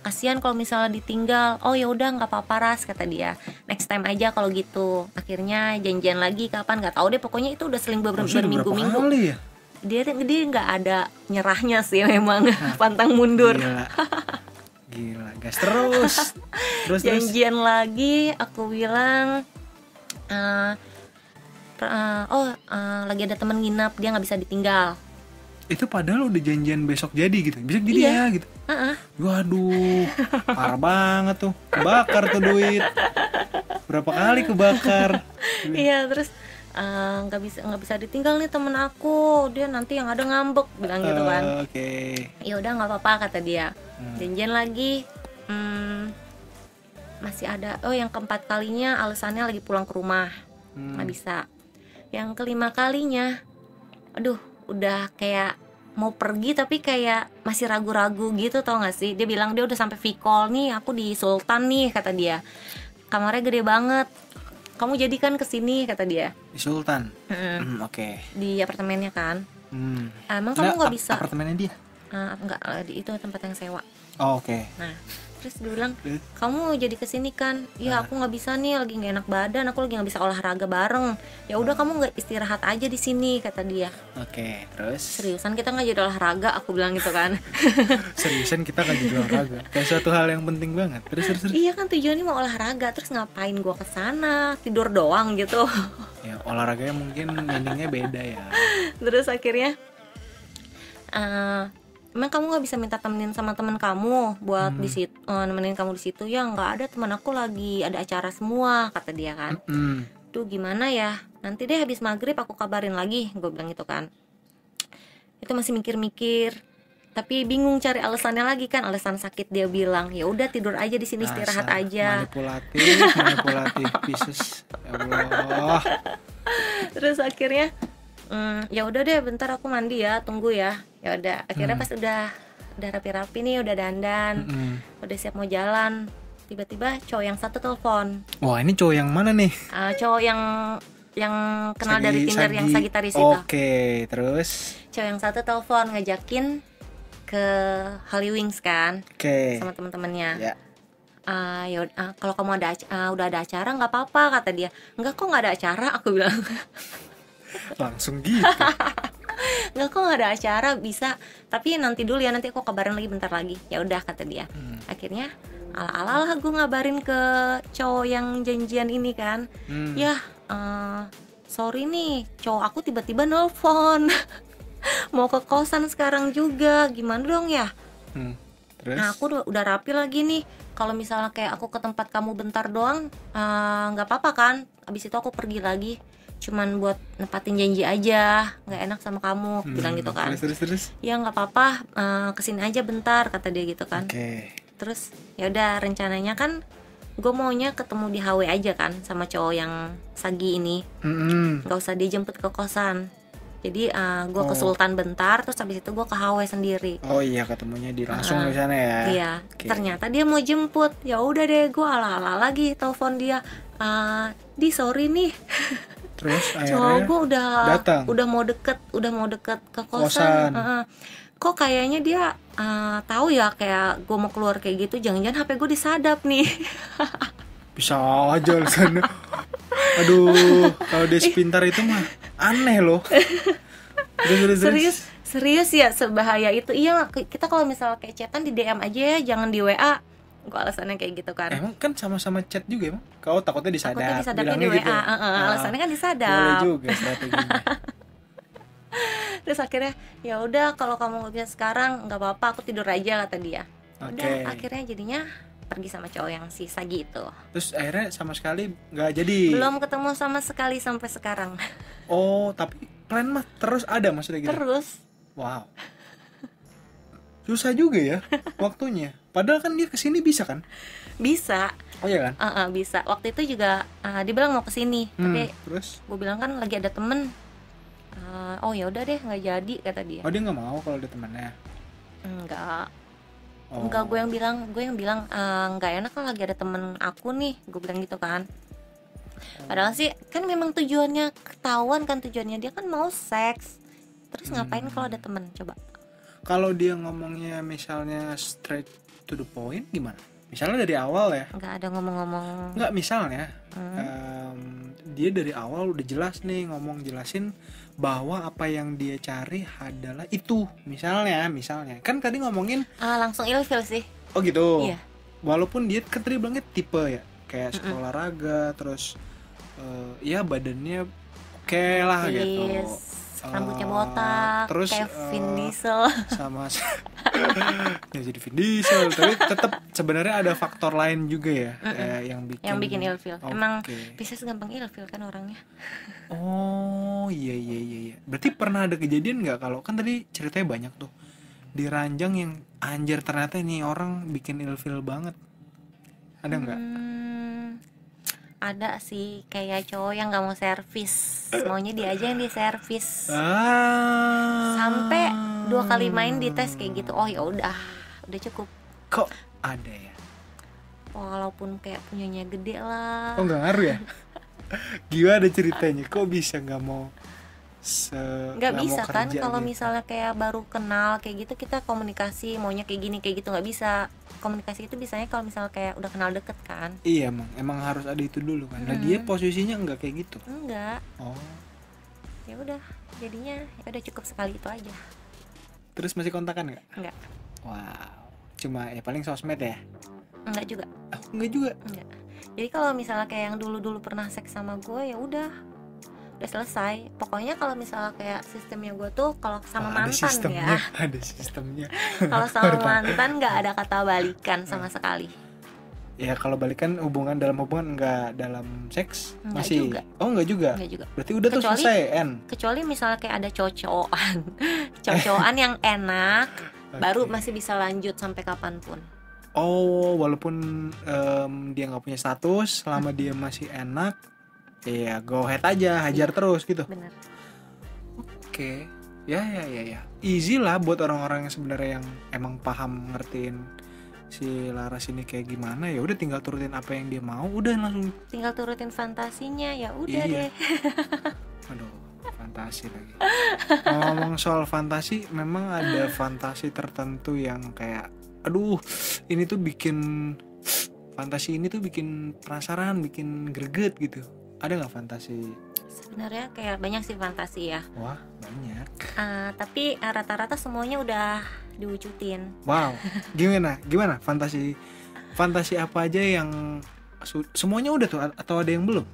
Kasihan kalau misalnya ditinggal. Oh ya udah nggak apa-apa Ras, kata dia, next time aja kalau gitu. Akhirnya janjian lagi kapan nggak tahu deh, pokoknya itu udah seling berminggu-minggu ya? dia nggak ada nyerahnya sih memang. Pantang mundur. Gila gas terus. Janjian lagi, aku bilang lagi ada temen nginap, dia nggak bisa ditinggal. Itu padahal udah janjian besok jadi gitu, besok jadi ya gitu. Waduh, parah banget tuh, kebakar tuh duit. Berapa kali kebakar. Iya, terus nggak bisa ditinggal nih temen aku, dia nanti yang ada ngambek, bilang gitu kan. Ya udah nggak apa-apa, kata dia. Janjian lagi, masih ada. Oh yang keempat kalinya alasannya lagi pulang ke rumah, nggak bisa. Yang kelima kalinya, aduh udah kayak mau pergi tapi kayak masih ragu-ragu gitu, tau gak sih. Dia bilang dia udah sampai V-call nih, aku di Sultan nih, kata dia, kamarnya gede banget, kamu jadikan kesini, kata dia. Di Sultan. Oke. Di apartemennya kan. Emang kamu nggak bisa? Apartemennya dia? Enggak, itu tempat yang sewa. Oke. Nah terus dia bilang, kamu jadi kesini kan? Ya aku nggak bisa nih, lagi nggak enak badan, aku lagi nggak bisa olahraga bareng. Ya udah kamu nggak istirahat aja di sini, kata dia. Oke, terus? Seriusan kita nggak jadi olahraga, aku bilang gitu kan. Seriusan kita nggak jadi olahraga? Kayak suatu hal yang penting banget. Terus. Iya kan tujuannya mau olahraga, terus ngapain gua kesana? Tidur doang gitu. Ya olahraganya mungkin meaningnya beda ya. Terus akhirnya emang kamu nggak bisa minta temenin sama teman kamu buat di situ, nemenin kamu di situ? Ya nggak ada, teman aku lagi ada acara semua, kata dia kan. Tuh gimana ya, nanti deh habis maghrib aku kabarin lagi, gue bilang gitu kan. Itu masih mikir-mikir, tapi bingung cari alasannya lagi kan. Alasan sakit dia bilang, ya udah tidur aja di sini, istirahat aja. Manipulatif Pisces. Ya Allah. Terus akhirnya ya udah deh, bentar aku mandi ya, tunggu ya. Ya udah, akhirnya pas udah rapi-rapi nih, udah dandan, udah siap mau jalan, tiba-tiba cowok yang satu telepon. Wah, ini cowok yang mana nih? Cowok yang kenal dari Tinder, yang Sagittarius itu. Oke, terus cowok yang satu telepon ngajakin ke Holy Wings kan, sama teman-temannya. Kalau kamu udah ada acara nggak apa-apa, kata dia. Enggak kok, nggak ada acara, aku bilang. Langsung gitu. Nggak kok, nggak ada acara, bisa, tapi nanti dulu ya, nanti aku kabarin lagi bentar lagi. Ya udah, kata dia. Akhirnya ala-ala gue ngabarin ke cowok yang janjian ini kan. Ya sorry nih, cowok aku tiba-tiba nelfon. Mau ke kosan sekarang juga, gimana dong ya? Terus? Nah aku udah rapi lagi nih. Kalau misalnya kayak aku ke tempat kamu bentar doang, nggak apa-apa kan? Abis itu aku pergi lagi, cuman buat nepatin janji aja, nggak enak sama kamu, bilang gitu kan. Terus? Ya nggak apa-apa, kesini aja bentar, kata dia gitu kan. Terus ya udah, rencananya kan gue maunya ketemu di HW aja kan sama cowok yang Sagi ini, nggak usah dia jemput ke kosan. Jadi gue ke Sultan bentar, terus habis itu gue ke HW sendiri. Oh iya, ketemunya di langsung di sana ya. Iya. Ternyata dia mau jemput. Ya udah deh, gue ala-ala lagi telepon dia. Sorry nih. Terus cowok gue udah mau deket ke kosan. Kok kayaknya dia tahu ya kayak gue mau keluar kayak gitu. Jangan-jangan HP gue disadap nih. Bisa aja alasannya. Aduh, kalau dia sepintar itu mah aneh loh. Terus. Serius ya, sebahaya itu. Iya, kita kalau misalnya kayak chatan di DM aja ya, jangan di WA. Gua alasannya kayak gitu kan. Emang kan sama-sama chat juga emang. Kau takutnya disadap. Takutnya disadapnya bilangnya di WA. gitu. Alasannya kan disadap. Boleh juga strateginya. Terus akhirnya ya udah, kalau kamu nggak bisa sekarang nggak apa-apa, aku tidur aja, kata dia. Udah, Oke. akhirnya jadinya pergi sama cowok yang sisa gitu. Terus akhirnya sama sekali nggak jadi. Belum ketemu sama sekali sampai sekarang. Oh, tapi plan mah terus ada maksudnya gitu. Terus Wow. Susah juga ya waktunya. Padahal kan dia kesini bisa kan? bisa. Oh iya kan? Bisa. Waktu itu juga dia bilang mau kesini, tapi Terus? gue bilang kan lagi ada temen. Oh ya udah deh, nggak jadi, kata dia. Oh dia nggak mau kalau ada temannya. Enggak. Oh. Enggak, gue yang bilang nggak enak kan lagi ada temen aku nih, gue bilang gitu kan. Padahal sih kan memang tujuannya ketahuan kan, tujuannya dia kan mau seks. Terus ngapain kalau ada temen, coba? Kalau dia ngomongnya misalnya straight to the point gimana? Misalnya dari awal ya? Nggak ada ngomong-ngomong. Nggak, misalnya dia dari awal udah jelas nih, jelasin bahwa apa yang dia cari adalah itu. Misalnya kan tadi ngomongin Langsung ilfil sih. oh gitu. Iya. Walaupun dia kan tadi bilangnya tipe ya, kayak suka olahraga, terus ya badannya oke lah gitu. Yes. Rambutnya botak, terus kayak Vin Diesel. sama ya jadi Vin Diesel, tapi tetap sebenarnya ada faktor lain juga ya, yang bikin ilfil. Okay. Emang Pisces gampang ilfil kan orangnya. Oh iya. Berarti pernah ada kejadian nggak, kalau kan tadi ceritanya banyak tuh di ranjang yang anjir ternyata ini orang bikin ilfil banget, ada nggak? Ada sih, kayak cowok yang nggak mau servis, maunya dia aja yang diservis. Sampai 2 kali main di tes kayak gitu. Oh ya udah cukup. Kok ada ya? Walaupun kayak punyanya gede lah. Oh nggak ngaruh ya? Gimana ceritanya? Kok bisa nggak mau? Nggak bisa kan kalau gitu? misalnya kayak baru kenal kayak gitu, kita komunikasi maunya kayak gini kayak gitu, nggak bisa. Komunikasi itu bisanya kalau misalnya kayak udah kenal deket kan. Iya, emang harus ada itu dulu kan. Nah dia posisinya nggak kayak gitu. Enggak. Oh. Ya udah, jadinya ya udah cukup sekali itu aja. Terus masih kontakan nggak? Enggak. Wow. Cuma ya paling sosmed ya? Enggak juga. Enggak juga. Enggak. Jadi kalau misalnya kayak yang dulu pernah seks sama gue, ya udah selesai. Pokoknya kalau misalnya kayak sistemnya gue tuh kalau sama mantan ya. Ada sistemnya. Kalau sama mantan nggak ada kata balikan sama sekali. Ya kalau balikan dalam hubungan enggak dalam seks Enggak masih. juga. Oh enggak juga. Enggak juga. Berarti udah tuh selesai Kecuali misalnya kayak ada cocokan yang enak, baru masih bisa lanjut sampai kapanpun. Oh, walaupun dia nggak punya status, selama dia masih enak, ya go ahead aja, hajar terus gitu. Bener. Oke. Ya. Easy lah buat orang-orang yang sebenarnya yang emang paham ngertiin si Laras ini kayak gimana, ya udah tinggal turutin apa yang dia mau, udah langsung tinggal turutin fantasinya, ya udah deh. Aduh, fantasi lagi. Ngomong soal fantasi, memang ada fantasi tertentu yang kayak aduh, ini tuh fantasi ini tuh bikin penasaran, bikin greget gitu. Ada nggak fantasi? Sebenarnya kayak banyak sih fantasi ya. Wah, banyak. Tapi rata-rata semuanya udah diwujudin. Wow, gimana fantasi apa aja yang semuanya udah tuh, atau ada yang belum?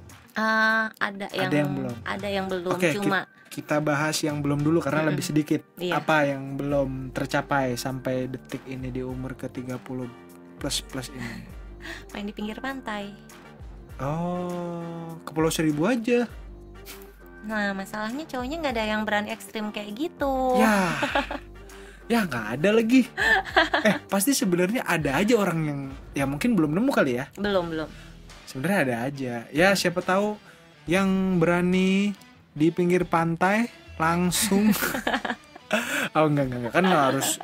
Ada yang belum. Oke, cuma kita bahas yang belum dulu karena lebih sedikit. Iya. Apa yang belum tercapai sampai detik ini di umur ke-30 plus ini? main di pinggir pantai. Oh, ke Pulau Seribu aja. Nah, masalahnya cowoknya nggak ada yang berani ekstrim kayak gitu. Ya nggak ada lagi. Pasti sebenarnya ada aja orang yang ya mungkin belum nemu kali ya. Belum. Sebenarnya ada aja. Ya siapa tahu yang berani di pinggir pantai langsung. Oh enggak kan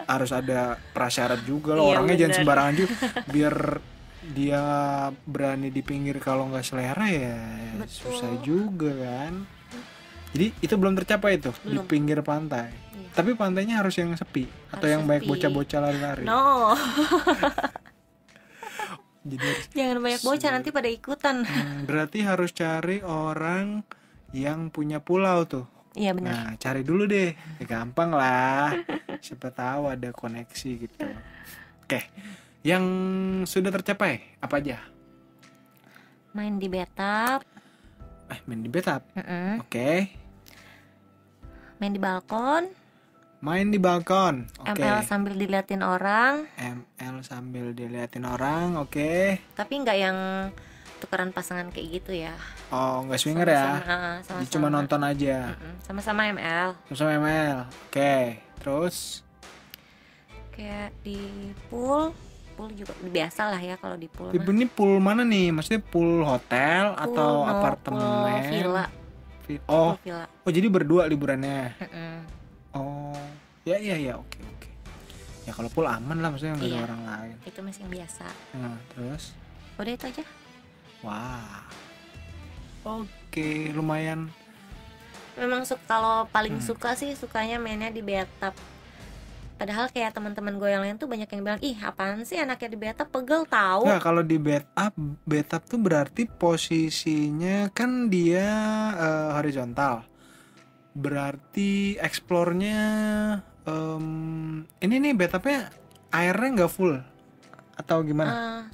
harus ada prasyarat juga loh. Iya, orangnya bener. Jangan sembarangan juga. Biar dia berani di pinggir, kalau nggak selera ya Betul. susah juga kan. Jadi itu belum tercapai tuh. Di Belum. pinggir pantai. Iya. Tapi pantainya harus yang sepi atau Harus yang banyak sepi. bocah-bocah lari-lari. No. Jadi Jangan banyak bocah, nanti pada ikutan. berarti harus cari orang yang punya pulau tuh. Iya benar. Nah, cari dulu deh. Ya, gampang lah. Siapa tahu ada koneksi gitu. Oke. Yang sudah tercapai apa aja? Main di bathtub, Main di bathtub. mm-mm. Oke. Main di balkon, Main di balkon. Oke. ML sambil diliatin orang, ML sambil diliatin orang. Oke. tapi nggak yang tukeran pasangan kayak gitu ya. Oh, nggak swinger ya? Sama-sama, Jadi cuma nonton aja. sama-sama ML. Sama ML. Oke. Terus Kayak di pool juga biasa lah ya kalau di pool. ini pool mana nih? Maksudnya pool hotel atau apartemen? Pool villa. Oh, Pool villa. oh jadi berdua liburannya. Mm-mm. Oh, ya, oke. Ya kalau pool aman lah, maksudnya nggak ada Iya. orang lain. Itu masih yang biasa. Nah, terus, Udah itu aja. wah, oke, lumayan. Memang kalau paling suka sih sukanya mainnya di bathtub. Padahal kayak teman-teman gue yang lain tuh banyak yang bilang, ih apaan sih anaknya di bathtub, pegel tahu. Nggak, kalau di bathtub tuh berarti posisinya kan dia horizontal. Berarti explore-nya ini nih bathtubnya airnya nggak full atau gimana?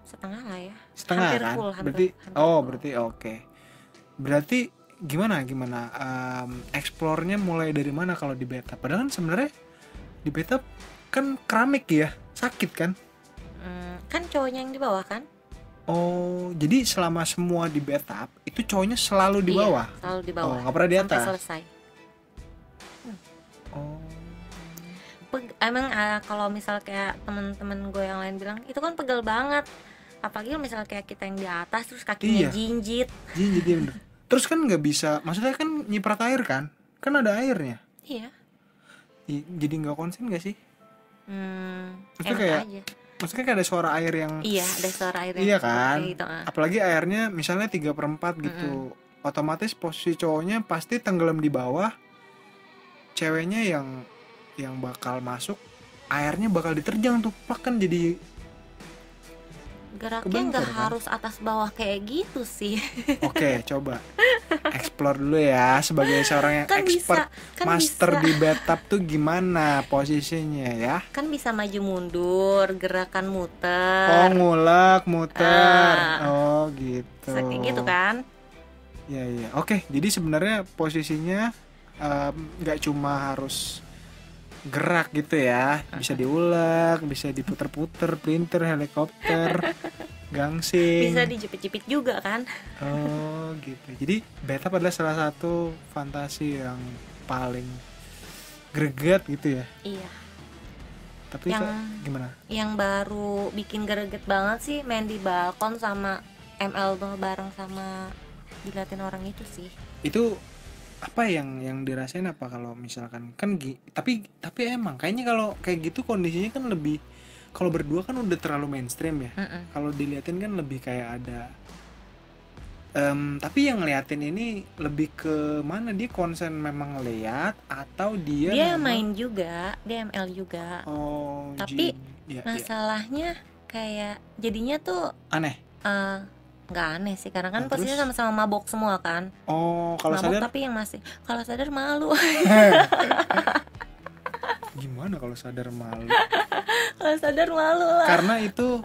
Setengah lah ya. Setengah Hampir kan? full, berarti hampir full. berarti oke. Berarti gimana explore-nya mulai dari mana kalau di bathtub? Padahal kan sebenarnya di bathtub kan keramik ya, sakit kan? Kan cowoknya yang di bawah kan? Oh, jadi selama semua di bathtub itu cowoknya selalu di bawah? Iya, selalu di bawah. Oh, nggak pernah di atas? Sampai selesai. Oh, Emang kalau misal kayak teman-teman gue yang lain bilang itu kan pegel banget. Apalagi kalau misal kayak kita yang di atas terus kakinya Iya. jinjit. jadi bener. Terus kan nggak bisa, maksudnya kan nyiprat air kan? Kan ada airnya. Iya. Jadi nggak konsen nggak sih? Maksudnya Enak kayak aja. Maksudnya kayak ada suara air yang Iya, ada suara air. iya kan? Gitu, Apalagi airnya misalnya 3/4 gitu. Otomatis posisi cowoknya pasti tenggelam di bawah. Ceweknya yang bakal masuk, airnya bakal diterjang tuh. Plak kan jadi Geraknya kebentur, nggak kan? harus atas bawah kayak gitu sih. Oke, coba explore dulu ya sebagai seorang yang Kan expert bisa, kan master bisa. di bathtub tuh gimana posisinya ya? Kan bisa maju mundur, gerakan Oh, muter. ngulek, muter. Ah. Oh, gitu. Kayak gitu kan? Iya. Oke, jadi sebenarnya posisinya nggak cuma harus gerak gitu ya, bisa diulek, bisa diputer-puter, pelintir, helikopter, gangsing. Bisa dijepit-jepit juga kan? Oh gitu. Jadi bathtub adalah salah satu fantasi yang paling greget gitu ya. Iya. Tapi gimana? Yang baru bikin greget banget sih main di balkon sama ML tuh bareng sama diliatin orang itu sih. Itu apa yang dirasain apa kalau misalkan kan tapi emang kayaknya kalau kayak gitu kondisinya kan lebih, kalau berdua kan udah terlalu mainstream ya. Kalau diliatin kan lebih kayak ada tapi yang ngeliatin ini lebih ke mana, dia konsen memang ngeliat atau dia main juga, dia ML juga. Oh, tapi ya, masalahnya kayak jadinya tuh aneh. nggak aneh sih karena kan Nah, posisinya terus? sama-sama mabok semua kan. Oh, kalau mabok sadar tapi yang masih, kalau sadar malu. gimana kalau sadar malu? Kalau sadar malu lah. Karena itu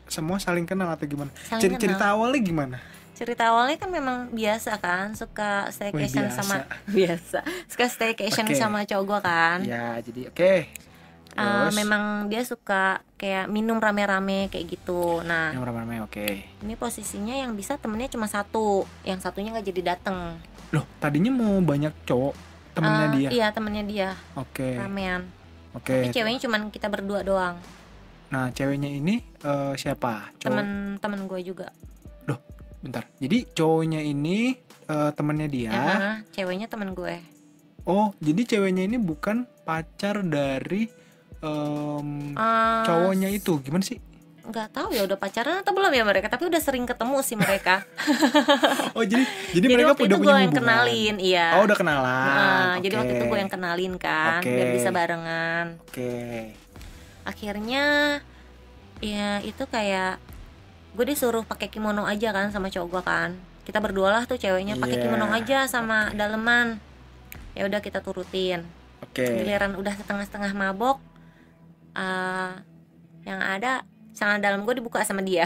semua saling kenal atau gimana? Saling Cerita awalnya gimana? Cerita awalnya kan memang biasa kan, suka staycation biasa. sama suka staycation Oke. sama cowok gua kan. Ya, jadi oke. Terus Memang dia suka kayak minum rame-rame kayak gitu. Nah, yang ramai oke. ini posisinya yang bisa temennya cuma satu, yang satunya nggak jadi dateng. Loh, tadinya mau banyak cowok temennya dia. Iya, temennya dia Oke. ramean. Oke. Tapi ceweknya cuma kita berdua doang. Nah, ceweknya ini siapa? Temen gue juga. Loh, bentar. Jadi cowoknya ini temennya dia. Ceweknya temen gue. Oh, jadi ceweknya ini bukan pacar dari cowoknya itu. Gimana sih? Nggak tahu ya udah pacaran atau belum ya mereka, tapi udah sering ketemu sih mereka. Oh, jadi Jadi mereka waktu udah itu punya gue yang hubungan. kenalin, iya. Oh, udah kenalan. Jadi waktu itu gue yang kenalin kan, Oke. biar bisa barengan. Oke. Akhirnya ya itu kayak gue disuruh pakai kimono aja kan sama cowok gue kan. kita berdua lah tuh ceweknya pakai Iya. kimono aja sama daleman. Ya udah kita turutin. Oke. Giliran udah setengah-setengah mabok, yang ada celana dalam gue dibuka sama dia.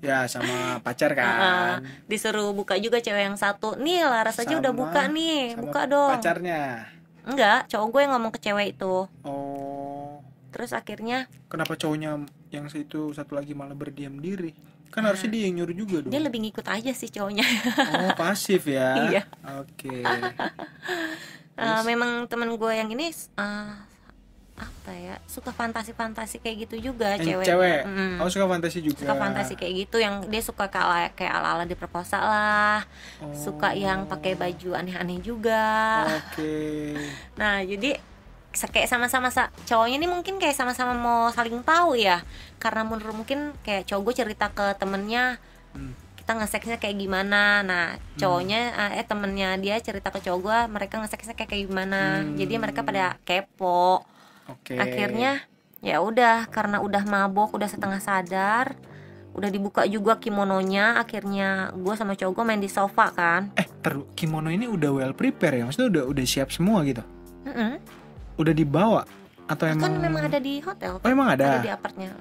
Ya sama pacar kan. Disuruh buka juga cewek yang satu. Nih Laras aja udah Sama- buka nih, sama buka dong. pacarnya. Enggak, cowok gue yang ngomong ke cewek itu. Oh, Terus akhirnya kenapa cowoknya yang itu satu lagi malah berdiam diri? Kan harusnya dia yang nyuruh juga dong. dia lebih ngikut aja sih cowoknya. Oh, pasif ya. Iya. Oke. Memang temen gue yang ini apa ya, suka fantasi-fantasi kayak gitu juga Yang ceweknya. cewek. Mm. Oh, suka fantasi juga. Suka fantasi kayak gitu, yang dia suka kayak ala-ala diperkosa lah. Oh. Suka yang pakai baju aneh-aneh juga. Oke. Nah, jadi kayak sama-sama cowoknya ini mungkin kayak sama-sama mau saling tahu ya. Karena menurut mungkin kayak cowok gue cerita ke temennya, kita ngeseksnya kayak gimana. Nah, cowoknya temennya dia cerita ke cowok gue, mereka ngeseksnya kayak gimana. Jadi mereka pada kepo. Oke. Akhirnya ya udah, karena udah mabok, udah setengah sadar, udah dibuka juga kimononya. Akhirnya gue sama cowok gue main di sofa kan. Kimono ini udah well prepare ya? Maksudnya udah siap semua gitu? Mm-mm. Udah dibawa? Atau Kan emang... memang ada di hotel. Oh, emang ada? Ada di apartnya.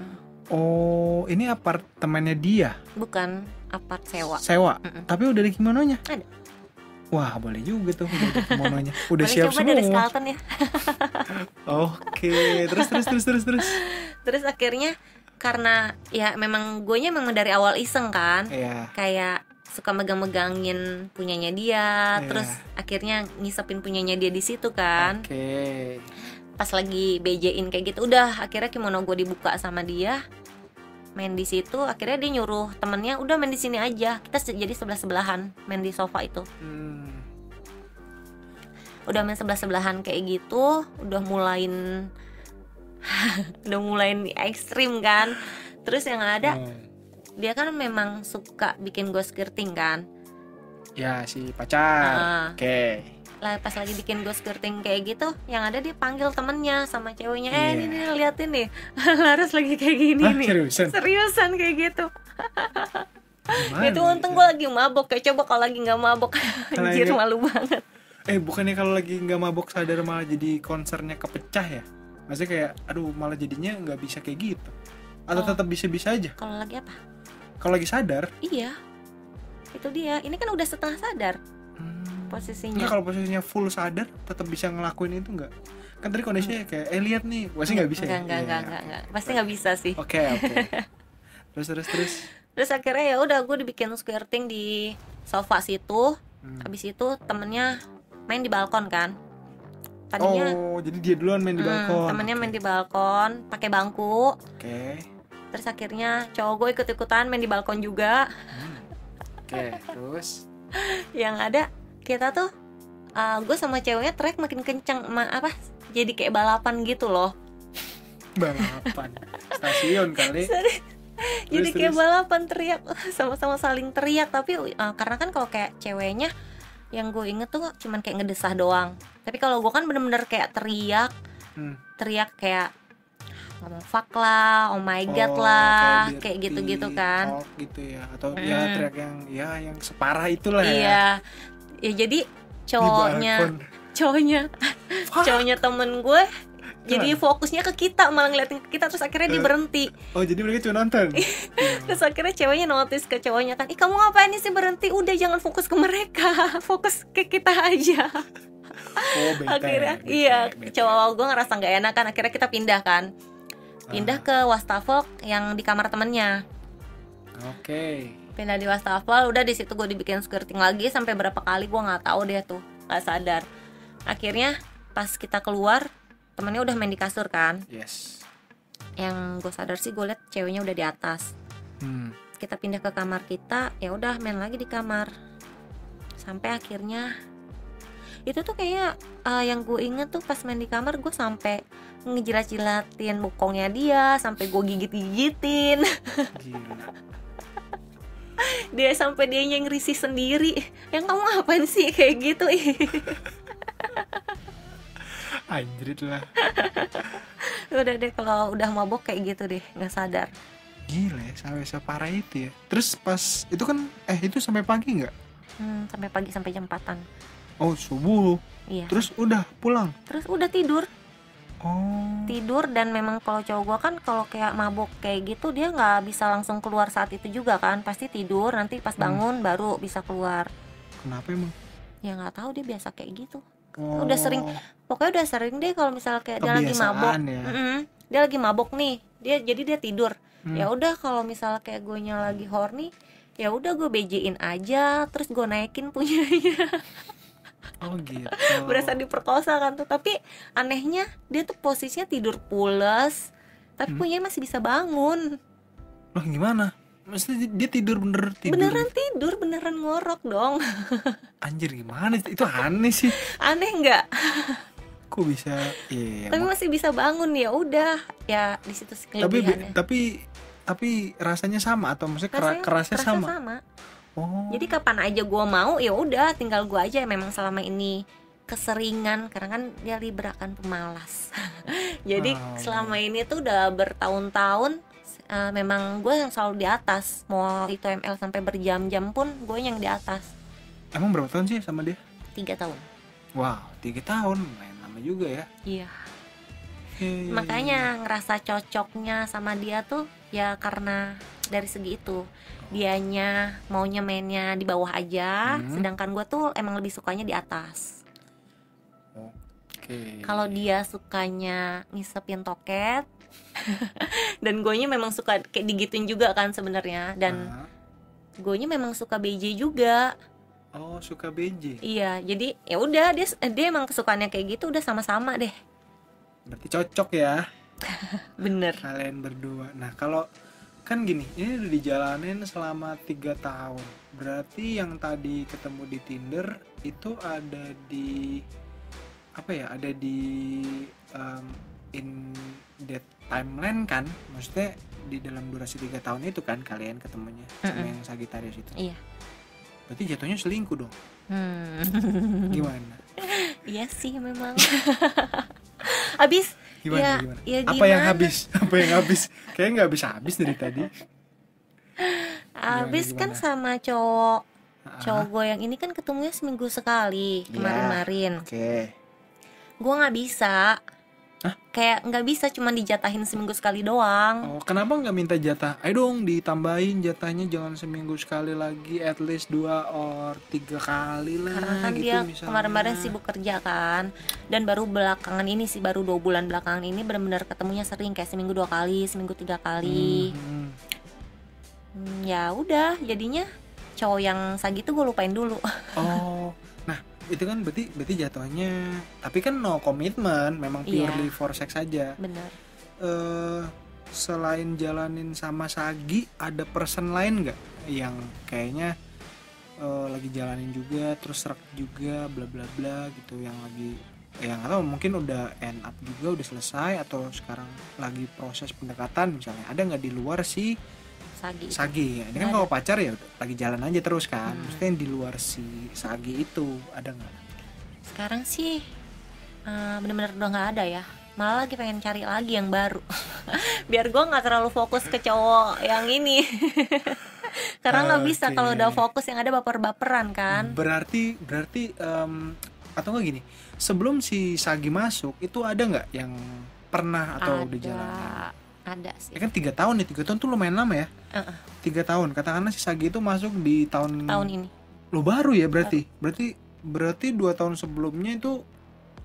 Oh, ini apartemennya dia? Bukan apart sewa. Sewa? Tapi udah ada kimononya? Ada. Wah, boleh juga tuh udah ada kimononya. Udah Boleh siap coba dari semua. Skelton ya. Oke, terus. Terus akhirnya karena ya memang guenya memang dari awal iseng kan. Iya. Kayak suka megang-megangin punyanya dia, Iya. terus akhirnya ngisepin punyanya dia di situ kan. Oke. Pas lagi BJ-in kayak gitu, udah akhirnya kimono gue dibuka sama dia, main di situ. Akhirnya dia nyuruh temennya, udah main di sini aja, kita jadi sebelah-sebelahan main di sofa itu. Udah main sebelah-sebelahan kayak gitu, udah mulain ekstrim kan. Terus yang ada dia kan memang suka bikin gue skirting kan. Ya, si pacar. Oke. Lah pas lagi bikin gue skirting kayak gitu, yang ada dia panggil temennya sama ceweknya, Iya. ini nih liatin nih, Laras lagi kayak gini Hah, nih. seriusan? Kayak gitu. Gimana Itu untung gue lagi mabok, kayak coba kalau lagi nggak mabok, anjir lagi- malu banget. Bukannya kalau lagi nggak mabok sadar malah jadi konsernya kepecah ya? Maksudnya kayak, aduh malah jadinya nggak bisa kayak gitu. Atau tetap bisa-bisa aja? Kalau lagi apa? Kalau lagi sadar? Iya, itu dia. Ini kan udah setengah sadar Enggak, posisinya. kalau posisinya full sadar tetap bisa ngelakuin itu nggak? Kan tadi kondisinya kayak, lihat nih, pasti nggak bisa. Enggak, ya? enggak. Pasti nggak bisa sih. Oke. Terus. Terus akhirnya ya udah gue dibikin skirting di sofa situ. Habis itu temennya main di balkon kan. Tadinya Oh, jadi dia duluan main di balkon. temennya main di balkon pakai bangku. Oke. Terus akhirnya cowok gue ikut-ikutan main di balkon juga. Oke, terus Yang ada kita tuh gue sama ceweknya track makin kenceng, jadi kayak balapan gitu loh. balapan stasiun kali. Jadi kayak terus. balapan, teriak, sama-sama saling teriak. Tapi karena kan kalau kayak ceweknya, yang gue inget tuh cuman kayak ngedesah doang. Tapi kalau gue kan bener-bener kayak teriak kayak ngomong fuck lah, oh my god lah, kayak gitu-gitu kan. Gitu ya, atau ya teriak yang separah itulah ya. Iya. Ya jadi cowoknya temen gue jadi fokusnya ke kita, malah ngeliatin ke kita. Terus akhirnya dia berhenti. Oh, jadi mereka cuma nonton. Terus akhirnya ceweknya notice ke cowoknya kan, kamu ngapain sih berhenti, udah jangan fokus ke mereka, fokus ke kita aja. Oh, bete. Akhirnya bete. cowok gue ngerasa nggak enak kan. Akhirnya kita pindah ke wastafel yang di kamar temennya. Oke. Pindah di wastafel, udah di situ gue dibikin skirting lagi sampai berapa kali gue nggak tahu deh tuh, nggak sadar. Akhirnya pas kita keluar, temennya udah main di kasur kan. Yes. Yang gue sadar sih, gue liat ceweknya udah di atas. Kita pindah ke kamar kita, ya udah main lagi di kamar. Sampai akhirnya itu tuh kayak yang gue inget tuh pas main di kamar, gue sampai ngejilat-jilatin bokongnya dia, sampai gue gigit-gigitin. Gila. Dia sampai dia yang risih sendiri, yang kamu ngapain sih kayak gitu. Anjrit lah. Udah deh, kalau udah mabok kayak gitu deh, nggak sadar. Gila ya, sampai separah itu ya. Terus pas itu kan itu sampai pagi nggak? Sampai pagi, sampai jam 4-an. Oh, subuh. Iya. Terus udah pulang. Terus udah tidur. Oh. Tidur. Dan memang kalau cowok gua kan kalau kayak mabuk kayak gitu dia nggak bisa langsung keluar saat itu juga kan, pasti tidur, nanti pas bangun baru bisa keluar. Kenapa emang? Ya nggak tahu, dia biasa kayak gitu. Oh. Udah sering, pokoknya udah sering deh kalau misalnya kayak dia lagi mabok ya. Dia lagi mabok nih, jadi dia tidur. Ya udah, kalau misalnya kayak gue nya lagi horny, ya udah gue BJ-in aja, terus gue naikin punyanya. Oh gitu. Berasa diperkosa kan tuh. Tapi anehnya dia tuh posisinya tidur pules, tapi punyanya masih bisa bangun. Loh gimana? Maksudnya dia tidur tidur? Beneran tidur, beneran ngorok dong. Anjir, gimana? Itu aneh sih. Aneh nggak? Kok bisa? Iya. Tapi masih bisa bangun, ya udah. Ya di situ sih kelebihannya. Tapi rasanya sama atau maksudnya kerasnya sama? Oh. Jadi kapan aja gue mau, ya udah tinggal gue aja. Memang selama ini keseringan, karena kan dia Libra kan pemalas. Jadi selama ini tuh udah bertahun-tahun memang gue yang selalu di atas. Mau itu ML sampai berjam-jam pun gue yang di atas. Emang berapa tahun sih sama dia? 3 tahun. Wow, 3 tahun, main lama juga ya. Iya. Makanya ngerasa cocoknya sama dia tuh ya karena dari segi itu. Dianya maunya mainnya di bawah aja, sedangkan gue tuh emang lebih sukanya di atas. Kalau dia sukanya ngisepin toket dan guenya memang suka kayak digituin juga kan sebenarnya. Dan guenya memang suka BJ juga. Oh, suka BJ. Iya, jadi ya udah dia emang kesukaannya kayak gitu, udah sama-sama deh. Berarti cocok ya. Bener. Kalian berdua. Nah, kalau kan gini, ini udah dijalanin selama 3 tahun. Berarti yang tadi ketemu di Tinder itu ada di apa ya? Ada di in that timeline kan? Maksudnya di dalam durasi 3 tahun itu kan kalian ketemunya sama yang Sagittarius itu. Iya. Berarti jatuhnya selingkuh dong. Gimana? Iya sih memang. Abis gimana? Ya apa yang habis? Kayaknya nggak habis dari tadi. Abis kan sama cowok gue yang ini kan ketemunya seminggu sekali kemarin. Oke. Gue nggak bisa. Kayak nggak bisa cuma dijatahin seminggu sekali doang. Oh, kenapa nggak minta jatah? Ayo dong ditambahin jatahnya, jangan seminggu sekali lagi, at least 2 or 3 kali lah. Karena kan gitu, dia misalnya. kemarin-kemarin sibuk kerja kan. Dan baru belakangan ini sih, baru 2 bulan belakangan ini benar-benar ketemunya sering, kayak seminggu 2 kali, seminggu 3 kali. Ya udah, jadinya cowok yang Sagi tuh gue lupain dulu. Oh, nah itu kan berarti jatuhnya, tapi kan no commitment, memang purely for sex aja. Bener. Selain jalanin sama Sagi, ada person lain nggak yang kayaknya lagi jalanin juga, terus serak juga, bla bla bla gitu, yang lagi yang atau mungkin udah end up juga, udah selesai, atau sekarang lagi proses pendekatan misalnya, ada nggak di luar si Sagi ya? Ini kan kalau pacar ya lagi jalan aja terus kan. Maksudnya yang di luar si Sagi itu ada nggak? Sekarang sih benar-benar udah nggak ada ya. Malah lagi pengen cari lagi yang baru. Biar gue nggak terlalu fokus ke cowok yang ini. Karena nggak bisa kalau udah fokus yang ada baper-baperan kan. Berarti atau nggak gini? Sebelum si Sagi masuk itu ada nggak yang pernah atau udah jalanin? Ada sih. Ya kan 3 tahun nih, 3 tahun tuh lumayan lama ya. 3 tahun, katakanlah si Sagi itu masuk di tahun ini. Lo baru ya berarti. Berarti 2 tahun sebelumnya itu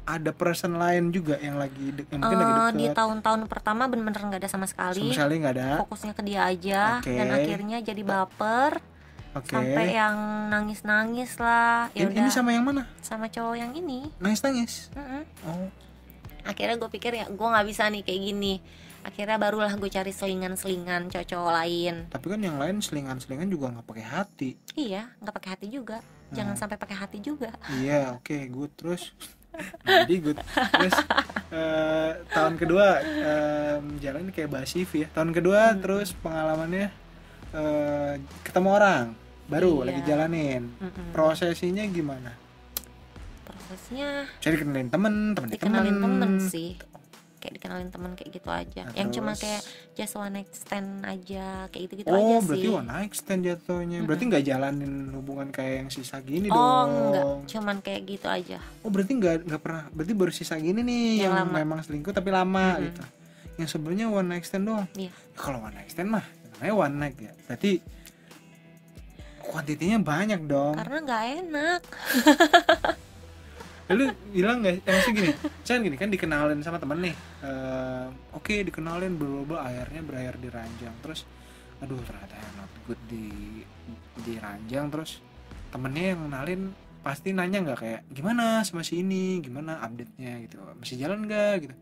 ada person lain juga yang lagi mungkin lagi deket. Di tahun-tahun pertama bener-bener nggak ada sama sekali. Sama sekali nggak ada. Fokusnya ke dia aja. Dan akhirnya jadi baper. Sampai yang nangis-nangis lah. Ini sama yang mana? Sama cowok yang ini. Nangis-nangis. Oh. Akhirnya gue pikir ya gue nggak bisa nih kayak gini. Akhirnya barulah gue cari selingan-selingan cowok lain. Tapi kan yang lain selingan-selingan juga nggak pakai hati. Iya, nggak pakai hati juga. Jangan sampai pakai hati juga. Iya, oke, good. Terus jadi good. Terus tahun kedua jalan kayak basif ya. Tahun kedua terus pengalamannya ketemu orang baru lagi jalanin. Prosesinya gimana? Prosesnya Jadi kenalin temen dikenalin temen sih. kayak dikenalin temen kayak gitu aja. Nah, Yang cuma terus? kayak just one night stand aja kayak gitu-gitu aja sih. Berarti one night stand jatuhnya. Berarti nggak jalanin hubungan kayak yang sisa gini Oh dong. enggak, cuman kayak gitu aja. Oh berarti nggak pernah. Berarti baru sisa gini nih Yang yang lama. memang selingkuh tapi lama gitu. Yang sebelumnya one night stand doang. Iya. Ya, kalau one night stand mah namanya one night ya. Berarti kuantitinya banyak dong. Karena nggak enak. Lalu bilang nggak? Maksudnya gini, misalnya gini kan dikenalin sama temen nih. Oke, dikenalin bla akhirnya berakhir di ranjang. Terus, aduh ternyata not good di ranjang. Terus temennya yang kenalin pasti nanya nggak kayak gimana sama si ini, gimana update-nya gitu, masih jalan nggak gitu.